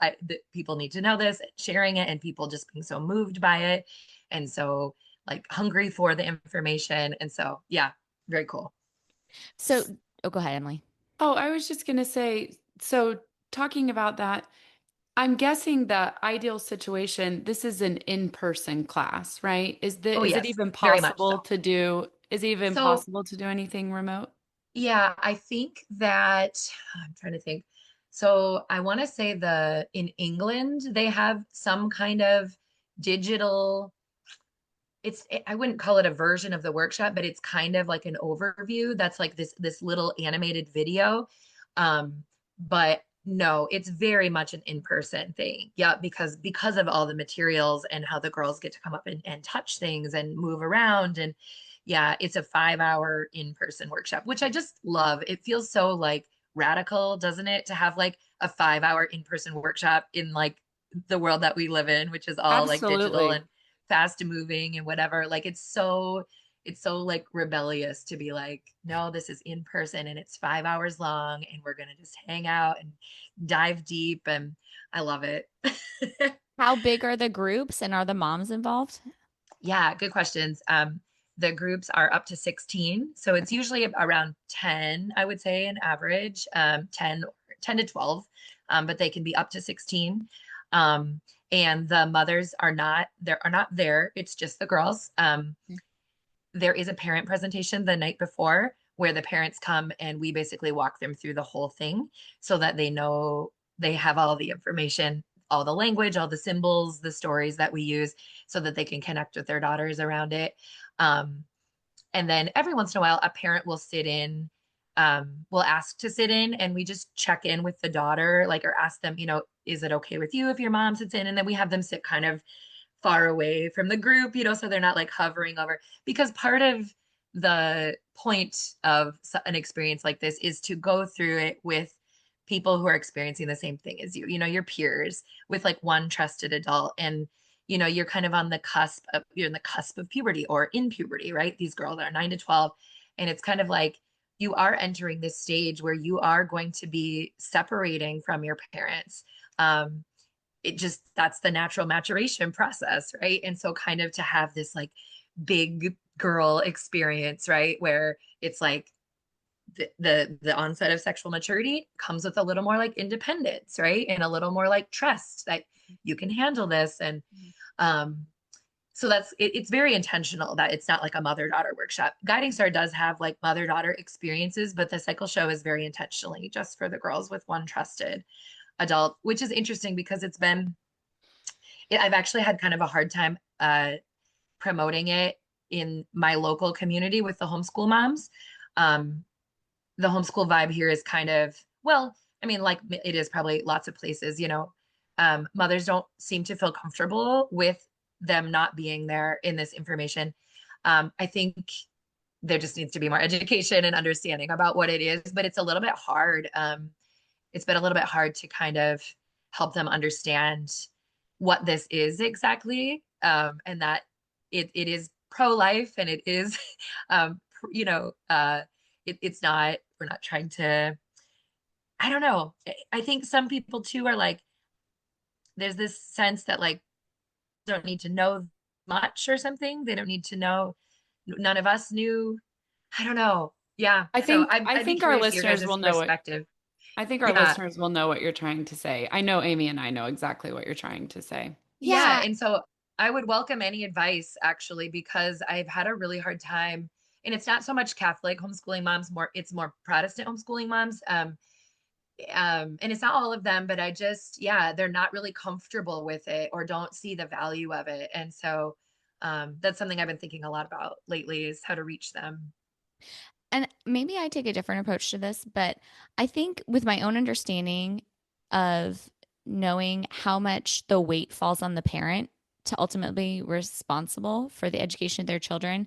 people need to know this, sharing it, and people just being so moved by it. And so like hungry for the information. And so, yeah, very cool. So, oh, go ahead, Emily. Oh, I was just going to say, so talking about that, I'm guessing the ideal situation, this is an in-person class, right? Oh, Is it yes, even very much possible so. to do, is it even So, possible to do anything remote? yeah, I think that I'm trying to think. So I want to say in England, they have some kind of digital, I wouldn't call it a version of the workshop, but it's kind of like an overview that's like this little animated video. But no, it's very much an in-person thing. Yeah, because of all the materials and how the girls get to come up and touch things and move around. And yeah, it's a 5 hour in-person workshop, which I just love. It feels so like radical, doesn't it, to have like a 5 hour in-person workshop in like the world that we live in, which is all like digital Absolutely. and fast moving and whatever. Like it's so like rebellious to be like, no, this is in person and it's 5 hours long and we're gonna just hang out and dive deep. And I love it. How big are the groups and are the moms involved? Yeah, good questions. The groups are up to 16. So it's Okay. usually around 10, I would say, an average, 10 to 12, but they can be up to 16. And the mothers are not there. It's just the girls. There is a parent presentation the night before where the parents come and we basically walk them through the whole thing so that they know they have all the information, all the language, all the symbols, the stories that we use so that they can connect with their daughters around it. Um, and then every once in a while, a parent will sit in, will ask to sit in, and we just check in with the daughter, like, or ask them, is it okay with you if your mom sits in? And then we have them sit kind of far away from the group, so they're not like hovering over, because part of the point of an experience like this is to go through it with people who are experiencing the same thing as your peers, with like one trusted adult. And you're kind of you're in the cusp of puberty or in puberty, right? These girls are 9 to 12, and it's kind of like you are entering this stage where you are going to be separating from your parents. That's the natural maturation process, right? And so kind of to have this like big girl experience, right, where it's like the onset of sexual maturity comes with a little more like independence, right, and a little more like trust that you can handle this. And so it's very intentional that it's not like a mother-daughter workshop. Guiding Star does have like mother-daughter experiences, but the cycle show is very intentionally just for the girls with one trusted adult, which is interesting because I've actually had kind of a hard time promoting it in my local community with the homeschool moms. The homeschool vibe here is kind of, well, I mean, like it is probably lots of places, mothers don't seem to feel comfortable with them not being there in this information. I think there just needs to be more education and understanding about what it is, but it's a little bit hard. It's been a little bit hard to kind of help them understand what this is exactly, and that it is pro-life, and it is, you know, it's not, we're not trying to, I don't know. I think some people too are like, there's this sense that like, don't need to know much or something. They don't need to know. None of us knew. I don't know. Yeah. I So think I I'd be think our curious your listeners guys' will know what perspective. I think our Yeah. listeners will know what you're trying to say. I know Amy and I know exactly what you're trying to say. Yeah. Yeah. And so I would welcome any advice actually, because I've had a really hard time, and it's not so much Catholic homeschooling moms, it's more Protestant homeschooling moms. And it's not all of them, but I just, yeah, they're not really comfortable with it or don't see the value of it. And so that's something I've been thinking a lot about lately, is how to reach them. And maybe I take a different approach to this, but I think with my own understanding of knowing how much the weight falls on the parent to ultimately be responsible for the education of their children.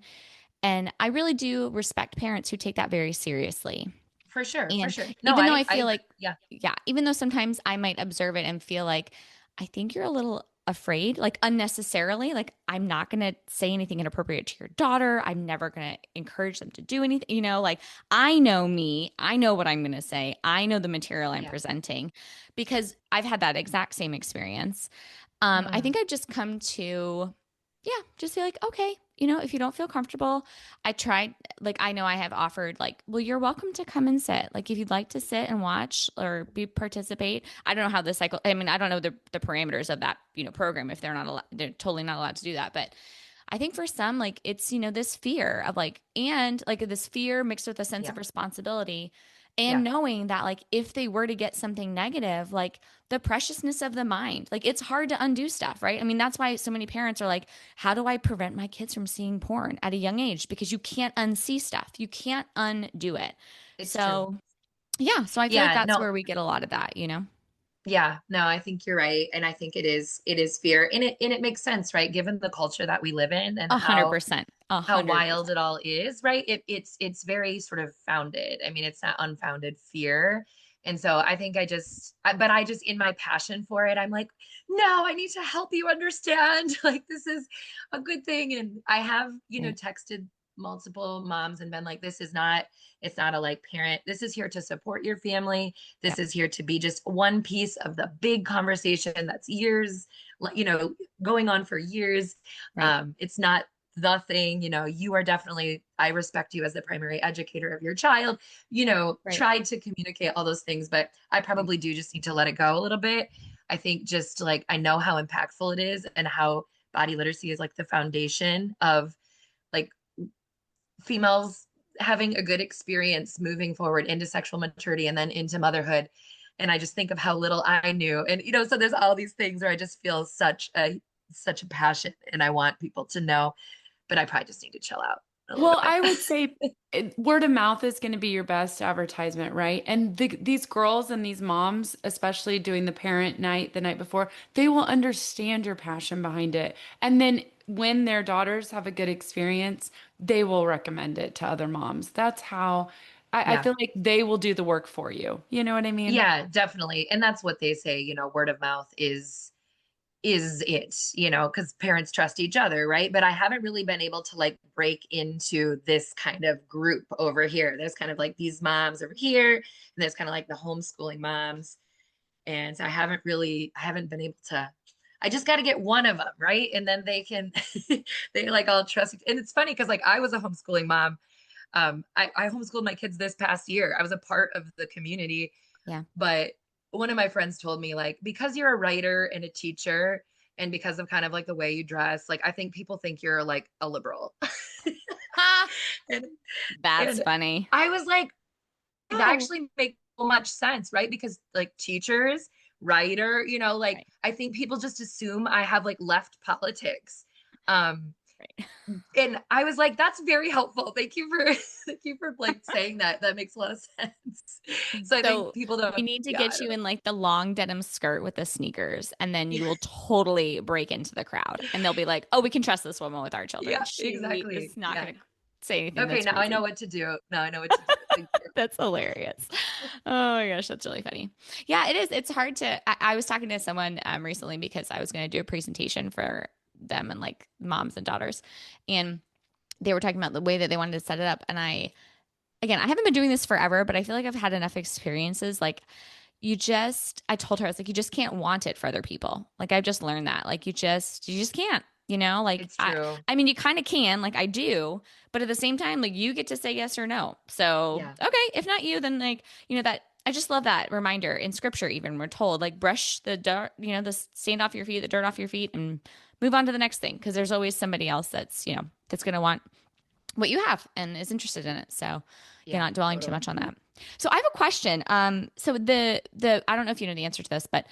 And I really do respect parents who take that very seriously. For sure, for And sure. No, even though I feel agree. like, Yeah, yeah, even though sometimes I might observe it and feel like, I think you're a little afraid, like unnecessarily, like I'm not going to say anything inappropriate to your daughter. I'm never going to encourage them to do anything, like I know me, I know what I'm going to say. I know the material I'm yeah. presenting because I've had that exact same experience. I think I've just come to, yeah, just be like, okay, if you don't feel comfortable, I tried, like, I know I have offered, like, well, you're welcome to come and sit. Like, if you'd like to sit and watch or participate, I don't know how the cycle, I mean, I don't know the parameters of that, program, if they're not allowed, they're totally not allowed to do that. But I think for some, like, it's, this fear of like, and like this fear mixed with a sense Yeah. of responsibility. And Yeah. knowing that, like, if they were to get something negative, like the preciousness of the mind, like it's hard to undo stuff, right? I mean, that's why so many parents are like, how do I prevent my kids from seeing porn at a young age? Because you can't unsee stuff. You can't undo it. It's So, true. yeah. So I feel like Yeah, that's no, where we get a lot of that. yeah, no, I think you're right. And I think it is fear. And it makes sense, right? Given the culture that we live in and 100%. how 100%. wild it all is, right? It's very sort of founded. I mean, it's not unfounded fear. And so I think but I just, in my passion for it, I'm like, no, I need to help you understand. Like, this is a good thing. And I have, Right. texted multiple moms and been like, it's not a like parent. This is here to support your family. Yeah. This is here to be just one piece of the big conversation that's years, going on for years. Right. It's not the thing, you are definitely, I respect you as the primary educator of your child, Right. tried to communicate all those things, but I probably do just need to let it go a little bit. I think just like, I know how impactful it is and how body literacy is like the foundation of like females having a good experience moving forward into sexual maturity and then into motherhood. And I just think of how little I knew. And, so there's all these things where I just feel such a passion and I want people to know, but I probably just need to chill out a little Well, bit. I would say word of mouth is going to be your best advertisement, right? And these girls and these moms, especially doing the parent night the night before, they will understand your passion behind it. And then when their daughters have a good experience, they will recommend it to other moms. That's how I Yeah. feel like they will do the work for you. You know what I mean? Yeah, definitely. And that's what they say, word of mouth is it, because parents trust each other, right? But I haven't really been able to like break into this kind of group over here. There's kind of like these moms over here, and there's kind of like the homeschooling moms. And so I haven't been able to, I just got to get one of them, right? And then they can, they like all trust. And it's funny because like I was a homeschooling mom. I homeschooled my kids this past year. I was a part of the community. Yeah. But one of my friends told me, like, because you're a writer and a teacher, and because of kind of like the way you dress, like, I think people think you're like a liberal. Ha! and, That's and funny. I was like, that Oh. actually makes so much sense, right? Because like teachers, writer, like Right. I think people just assume I have like left politics. Um, Right. and I was like, that's very helpful. Thank you for thank you for like saying that. That makes a lot of sense. So I think So people don't, we need to yeah, I get don't you know. in like the long denim skirt with the sneakers, and then you Yeah, will totally break into the crowd, and they'll be like, "Oh, we can trust this woman with our children. yeah, She exactly. is not Yeah. going to say anything Okay, that's now I know crazy." what to do. Now I know what to do. Thank you. That's hilarious. Oh my gosh, that's really funny. Yeah, it is. It's hard to. I was talking to someone recently because I was going to do a presentation for them and like moms and daughters. And they were talking about the way that they wanted to set it up. And I haven't been doing this forever, but I feel like I've had enough experiences. Like I told her, I was like, you just can't want it for other people. Like I've just learned that, like you just can't, like It's true. I mean, you kind of can, like I do, but at the same time, like you get to say yes or no. So, okay, if not you, then like, that I just love that reminder in scripture. Even we're told like brush the dirt, the sand off your feet, the dirt off your feet, and move on to the next thing. Cause there's always somebody else that's, that's going to want what you have and is interested in it. So you're not dwelling too much on that. So I have a question. So the I don't know if you know the answer to this, but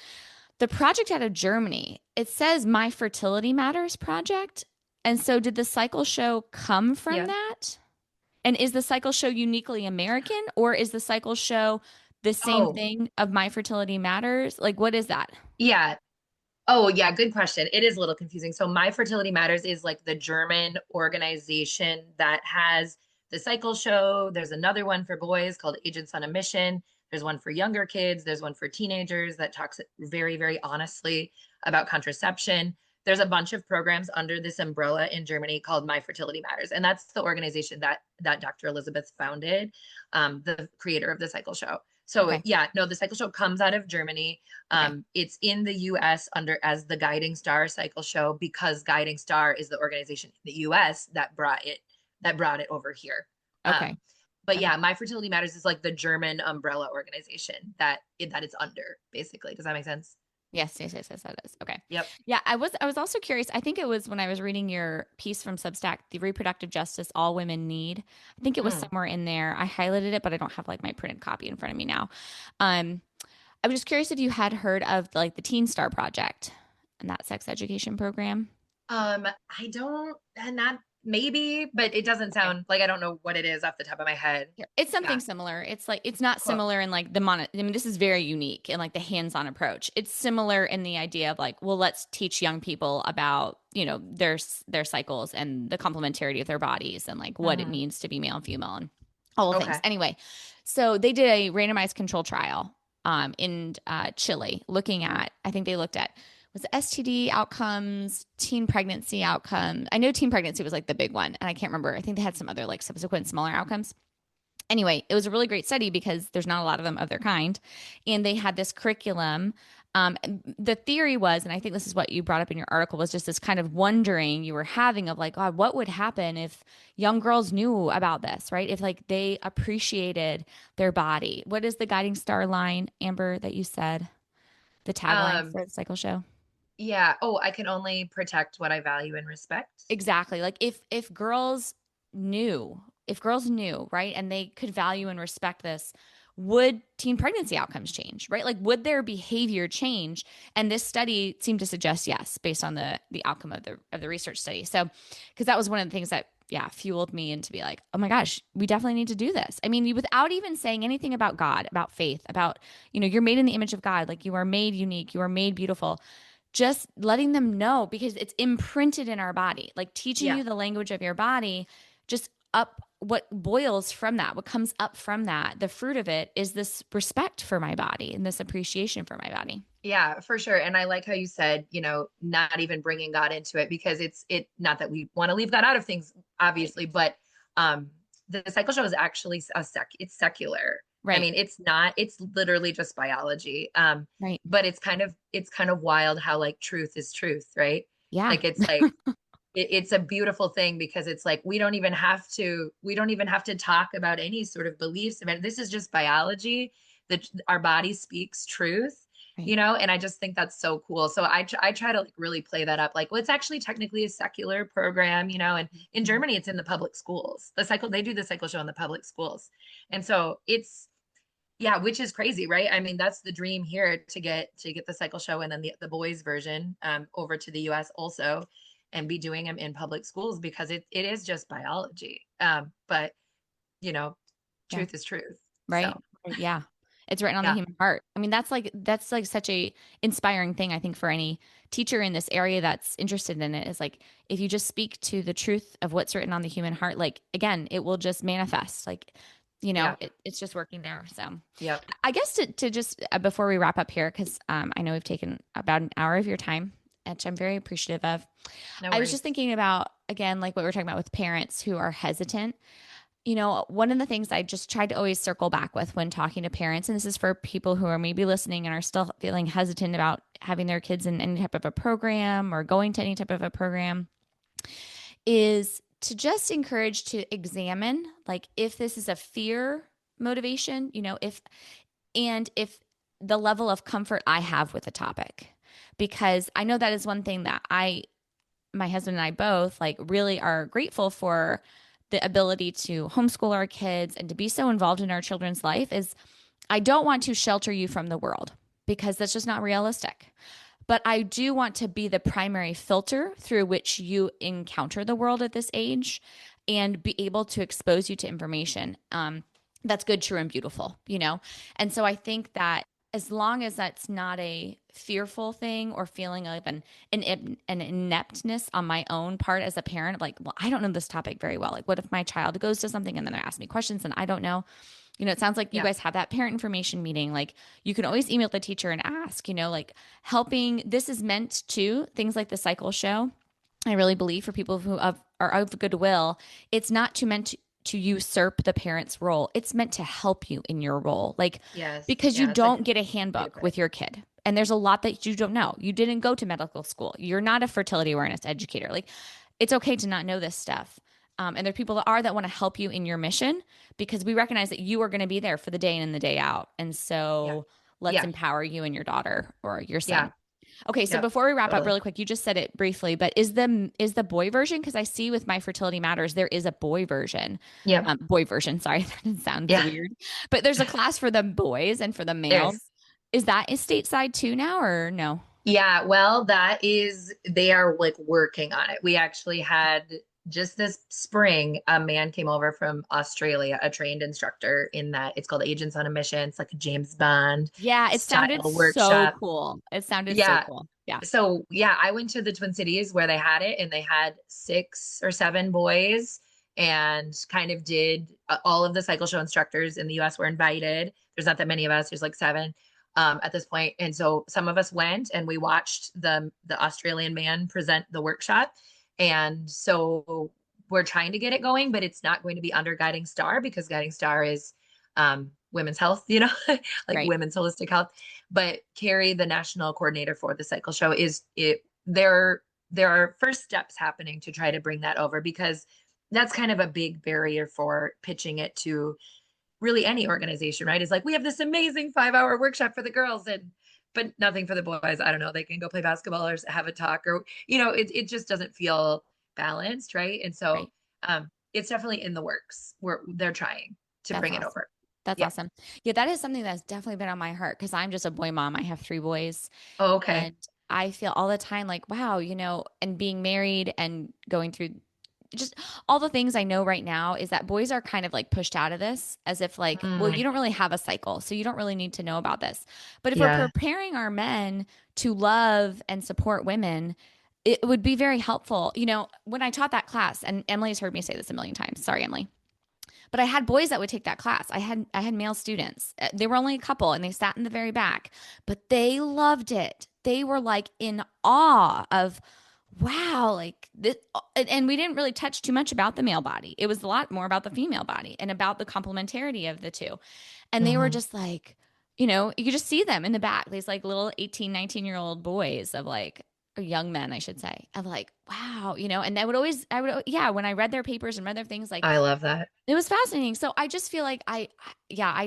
the project out of Germany, it says My Fertility Matters Project. And so did the cycle show come from that? And is the cycle show uniquely American, or is the cycle show the same thing of My Fertility Matters? Like, what is that? Yeah. Oh, yeah. Good question. It is a little confusing. So My Fertility Matters is like the German organization that has the cycle show. There's another one for boys called Agents on a Mission. There's one for younger kids. There's one for teenagers that talks very, very honestly about contraception. There's a bunch of programs under this umbrella in Germany called My Fertility Matters. And that's the organization that Dr. Elizabeth founded, the creator of the cycle show. So the cycle show comes out of Germany. It's in the US as the Guiding Star Cycle Show, because Guiding Star is the organization in the US that brought it over here. But My Fertility Matters is like the German umbrella organization that it's under, basically. Does that make sense? Yes, that is. Okay. Yep. Yeah, I was also curious. I think it was when I was reading your piece from Substack, The Reproductive Justice All Women Need. I think it was somewhere in there. I highlighted it, but I don't have like my printed copy in front of me now. I was just curious if you had heard of like the Teen Star Project and that sex education program. I don't, not maybe, but it doesn't sound like, I don't know what it is off the top of my head. It's something similar. It's like, it's not similar in like this is very unique in like the hands-on approach. It's similar in the idea of like, well, let's teach young people about, their cycles and the complementarity of their bodies and like what it means to be male and female and all the things. Anyway, so they did a randomized control trial in Chile looking at, I think they looked at, was STD outcomes, teen pregnancy outcome. I know teen pregnancy was like the big one, and I can't remember. I think they had some other like subsequent smaller outcomes. Anyway, it was a really great study because there's not a lot of them of their kind. And they had this curriculum. The theory was, and I think this is what you brought up in your article, was just this kind of wondering you were having of like, God, what would happen if young girls knew about this, right? If like they appreciated their body. What is the Guiding Star line, Amber, that you said? The tagline for the cycle show? Yeah. Oh, I can only protect what I value and respect. Exactly. Like if girls knew, right, and they could value and respect this, would teen pregnancy outcomes change, right? Like, would their behavior change? And this study seemed to suggest yes, based on the outcome of the research study. So, because that was one of the things that fueled me into be like, oh my gosh, we definitely need to do this. I mean, without even saying anything about God, about faith, about, you're made in the image of God, like you are made unique, you are made beautiful. Just letting them know, because it's imprinted in our body, like teaching you the language of your body, just up what boils from that, what comes up from that, the fruit of it is this respect for my body and this appreciation for my body. Yeah, for sure. And I like how you said, not even bringing God into it, because it's not that we want to leave God out of things, obviously, but the cycle show is actually it's secular. Right. I mean, it's literally just biology. Right. But it's kind of wild how like truth is truth, right? Yeah. Like it's like it's a beautiful thing, because it's like we don't even have to talk about any sort of beliefs. I mean, this is just biology, that our body speaks truth. Right. And I just think that's so cool. So I try to like really play that up. Like, well, it's actually technically a secular program, and in Germany, it's in the public schools. They do the cycle show in the public schools. And so which is crazy, right? I mean, that's the dream here, to get the cycle show and then the boys version over to the US also, and be doing them in public schools, because it is just biology. But truth is truth. Right. So. Yeah. It's written on the human heart. I mean, that's like such a inspiring thing, I think, for any teacher in this area that's interested in it, is like, if you just speak to the truth of what's written on the human heart, like, again, it will just manifest. Like, it's just working there. So yeah, I guess to just before we wrap up here, because I know we've taken about an hour of your time, which I'm very appreciative of. No I was worries. just thinking about, again, like what we were talking about with parents who are hesitant. One of the things I just tried to always circle back with when talking to parents, and this is for people who are maybe listening and are still feeling hesitant about having their kids in any type of a program or going to any type of a program, is to just encourage to examine, like, if this is a fear motivation, if the level of comfort I have with the topic. Because I know that is one thing that my husband and I both like really are grateful for, the ability to homeschool our kids and to be so involved in our children's life. Is I don't want to shelter you from the world, because that's just not realistic. But I do want to be the primary filter through which you encounter the world at this age, and be able to expose you to information that's good, true, and beautiful, And so I think that as long as that's not a fearful thing or feeling of an ineptness on my own part as a parent, like, well, I don't know this topic very well. Like, what if my child goes to something and then they're asking me questions and I don't know? It sounds like you guys have that parent information meeting. Like, you can always email the teacher and ask, like helping. This is meant to, things like the cycle show, I really believe, for people who are of goodwill, it's not meant to usurp the parent's role. It's meant to help you in your role. Like, because you don't get a handbook with your kid. And there's a lot that you don't know. You didn't go to medical school. You're not a fertility awareness educator. Like, it's okay to not know this stuff. And there are people that want to help you in your mission, because we recognize that you are going to be there for the day in and the day out. And so let's empower you and your daughter or your son. Okay, so before we wrap up really quick, you just said it briefly, but is the boy version? Because I see with My Fertility Matters, there is a boy version. Yeah. Boy version, sorry, that sounds weird. But there's a class for the boys and for the males. Is that stateside too now, or no? Yeah, well, they are like working on it. We actually had just this spring, a man came over from Australia, a trained instructor in that. It's called Agents on a Mission. It's like a James Bond. Yeah, it sounded workshop. So cool. It sounded so cool. Yeah. So I went to the Twin Cities where they had it, and they had 6 or 7 boys, and kind of did all of the cycle show instructors in the US were invited. There's not that many of us. There's like 7 at this point. And so some of us went and we watched the Australian man present the workshop. And so we're trying to get it going, but it's not going to be under Guiding Star, because Guiding Star is women's health, like women's holistic health. But Carrie, the national coordinator for the cycle show, there are first steps happening to try to bring that over, because that's kind of a big barrier for pitching it to really any organization, right? It's like, we have this amazing 5-hour workshop for the girls, but nothing for the boys. I don't know. They can go play basketball or have a talk, or, it just doesn't feel balanced. Right. And so it's definitely in the works where they're trying to bring it over. That's awesome. Yeah. That is something that's definitely been on my heart, because I'm just a boy mom. I have 3 boys. Oh, okay. And I feel all the time like, wow, and being married and going through just all the things I know right now is that boys are kind of like pushed out of this, as if like, well, you don't really have a cycle, so you don't really need to know about this. But if we're preparing our men to love and support women, it would be very helpful. When I taught that class, and Emily's heard me say this a million times. Sorry, Emily. But I had boys that would take that class. I had male students. They were only a couple, and they sat in the very back, but they loved it. They were like in awe of, wow, like this. And we didn't really touch too much about the male body. It was a lot more about the female body and about the complementarity of the two. And they were just like, you could just see them in the back, these like little 18, 19-year-old boys of like, or young men, I should say, of like, wow, and I would, when I read their papers and read their things, like, I love that. It was fascinating. So I just feel like I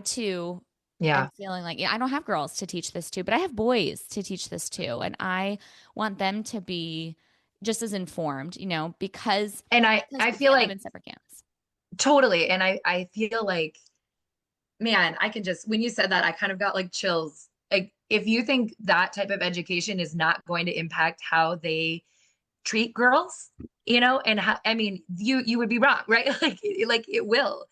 too am feeling like, I don't have girls to teach this to, but I have boys to teach this to. And I want them to be just as informed, because I feel like in separate camps. Totally. And I feel like, man, I can just, when you said that, I kind of got like chills. Like, if you think that type of education is not going to impact how they treat girls, and how, I mean, you would be wrong, right? Like it will.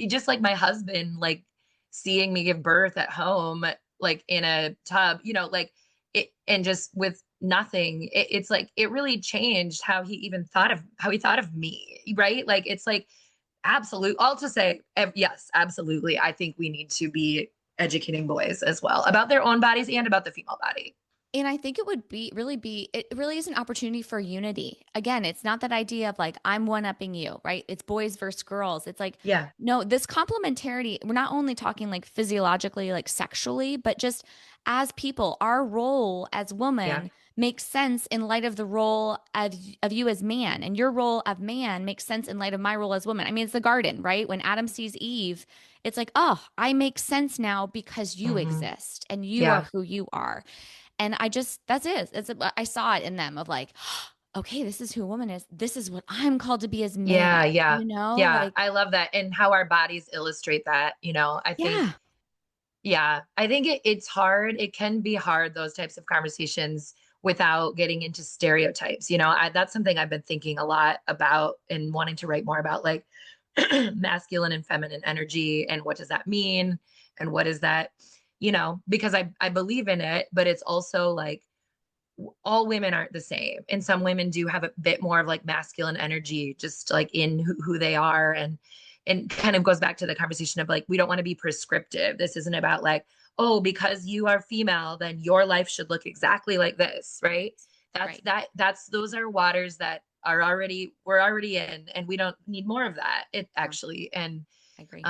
Just like my husband, like seeing me give birth at home, like in a tub, like it, and just with nothing, it's like, it really changed how he thought of me. Right. Like, it's like, absolute. I'll just say, yes, absolutely. I think we need to be educating boys as well about their own bodies and about the female body. And I think it would it really is an opportunity for unity. Again, it's not that idea of like, I'm one-upping you, right? It's boys versus girls. It's like, Yeah. no, this complementarity, we're not only talking like physiologically, like sexually, but just as people, our role as Yeah. women makes sense in light of the role of you as man. And your role of man makes sense in light of my role as woman. I mean, it's the garden, right? When Adam sees Eve, it's like, oh, I make sense now because you exist and you are Yeah. who you are. And that's it. I saw it in them of like, okay, this is who a woman is. This is what I'm called to be as man, Yeah. Yeah. Yeah. like, I love that. And how our bodies illustrate that, I think, yeah, yeah, I think it's hard. It can be hard, those types of conversations without getting into stereotypes. That's something I've been thinking a lot about and wanting to write more about, like masculine and feminine energy and what does that mean? And what is that, because I believe in it, but it's also like all women aren't the same. And some women do have a bit more of like masculine energy, just like in who they are. And kind of goes back to the conversation of like, we don't want to be prescriptive. This isn't about like, oh, because you are female, then your life should look exactly like this, right? Those are waters that we're already in, and we don't need more of that. It actually, and I agree.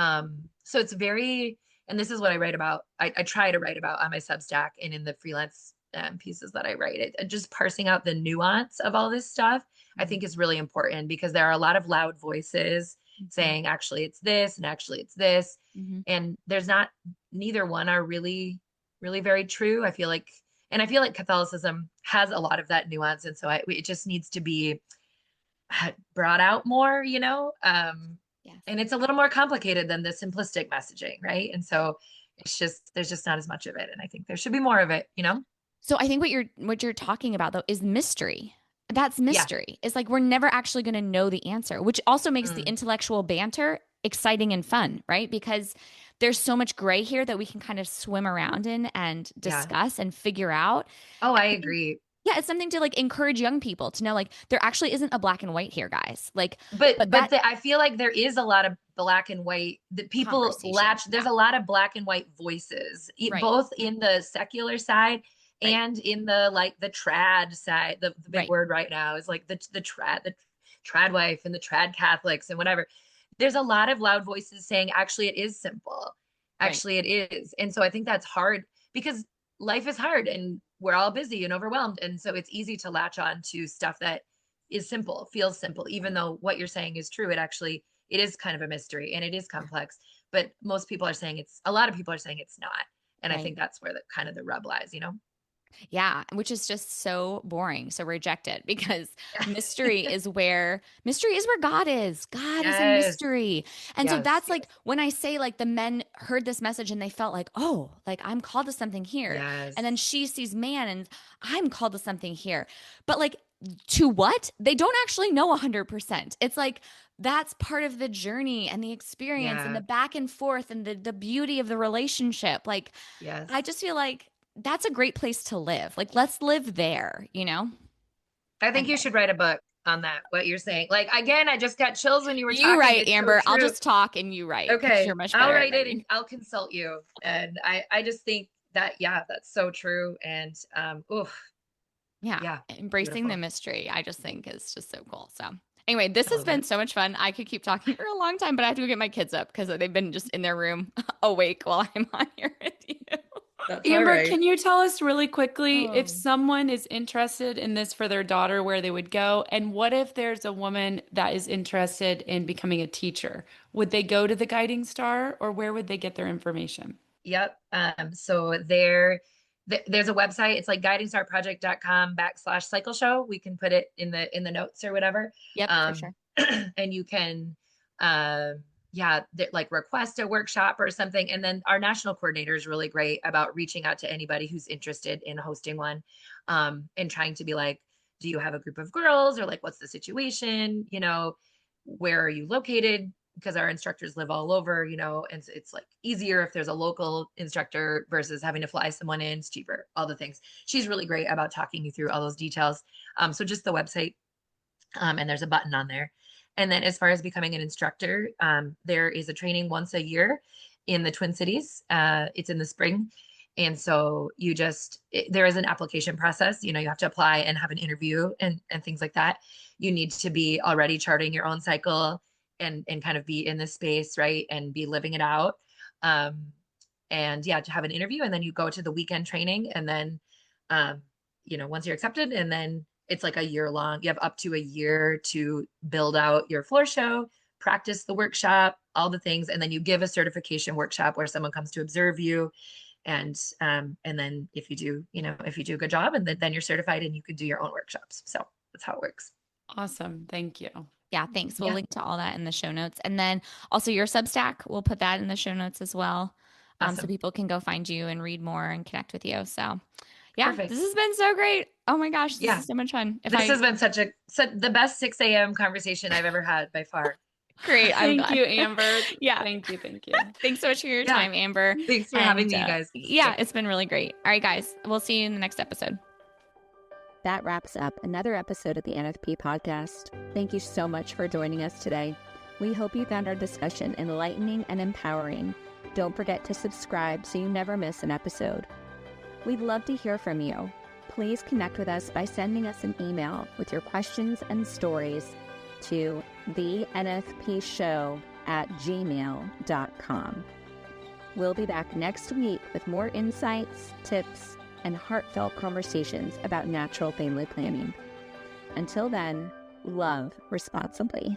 so it's very, and this is what I write about. I try to write about on my Substack and in the freelance pieces that I write. Just parsing out the nuance of all this stuff, I think is really important, because there are a lot of loud voices saying, actually it's this, and actually it's this. And neither one are really, really very true. I feel like Catholicism has a lot of that nuance. And so it just needs to be brought out more, Yes. And it's a little more complicated than the simplistic messaging. Right. And so there's just not as much of it. And I think there should be more of it, So I think what you're talking about though is mystery. That's mystery. Yeah. It's like we're never actually going to know the answer, which also makes the intellectual banter exciting and fun, right? Because there's so much gray here that we can kind of swim around in and discuss and figure out. Oh, I agree. Yeah, it's something to like encourage young people to know, like, there actually isn't a black and white here, guys. Like, but I feel like there is a lot of black and white that people latch. There's a lot of black and white voices, both in the secular side and in the trad side. The big word right now is like the trad wife and the trad Catholics and whatever. There's a lot of loud voices saying, actually, it is simple. Actually, it is. And so I think that's hard, because life is hard and we're all busy and overwhelmed. And so it's easy to latch on to stuff that is simple, feels simple, even though what you're saying is true. It is kind of a mystery and it is complex, but a lot of people are saying it's not. And I think that's where the rub lies, Yeah, which is just so boring, so rejected, because mystery is where God is. God is a mystery. And so that's like when I say like the men heard this message and they felt like, oh, like I'm called to something here. Yes. And then she sees man and I'm called to something here. But like, to what? They don't actually know 100%. It's like that's part of the journey and the experience and the back and forth and the beauty of the relationship. Like, I just feel like that's a great place to live. Like, let's live there, I think you should write a book on that, what you're saying. Like, again, I just got chills when you were talking. You write, Amber. So I'll just talk and you write. Okay. You're much better. I'll write it and I'll consult you. And I just think that, that's so true. And, embracing beautiful. The mystery, I just think is just so cool. So anyway, this has been so much fun. I could keep talking for a long time, but I have to go get my kids up because they've been just in their room awake while I'm on here with you. Amber, can you tell us really quickly if someone is interested in this for their daughter, where they would go? And what if there's a woman that is interested in becoming a teacher? Would they go to the Guiding Star, or where would they get their information? Yep. So there's a website. It's like guidingstarproject.com/cycle show. We can put it in the notes or whatever. Yep, for sure. And you can, like request a workshop or something. And then our national coordinator is really great about reaching out to anybody who's interested in hosting one, and trying to be like, do you have a group of girls, or like, what's the situation? Where are you located? Because our instructors live all over, and it's like easier if there's a local instructor versus having to fly someone in. It's cheaper, all the things. She's really great about talking you through all those details. So just the website, and there's a button on there. And then as far as becoming an instructor, there is a training once a year in the Twin Cities. It's in the spring. And so there is an application process. You have to apply and have an interview and things like that. You need to be already charting your own cycle and kind of be in this space, right? And be living it out. And yeah, to have an interview, and then you go to the weekend training, and then, once you're accepted, and then it's like a year long, you have up to a year to build out your floor show, practice the workshop, all the things. And then you give a certification workshop where someone comes to observe you. And then if you do a good job, and then you're certified and you could do your own workshops. So that's how it works. Awesome. Thank you. Yeah, thanks. We'll link to all that in the show notes. And then also your Substack, we'll put that in the show notes as well. Awesome. So people can go find you and read more and connect with you. So yeah, Perfect. This has been so great. Oh my gosh, this is so much fun. This has been the best 6 a.m. conversation I've ever had by far. Great. Thank you, Amber. Yeah. Thank you. Thanks so much for your time, Amber. Thanks for having me, you guys. Yeah, it's been really great. All right, guys, we'll see you in the next episode. That wraps up another episode of the NFP Podcast. Thank you so much for joining us today. We hope you found our discussion enlightening and empowering. Don't forget to subscribe so you never miss an episode. We'd love to hear from you. Please connect with us by sending us an email with your questions and stories to thenfpshow@gmail.com. We'll be back next week with more insights, tips, and heartfelt conversations about natural family planning. Until then, love responsibly.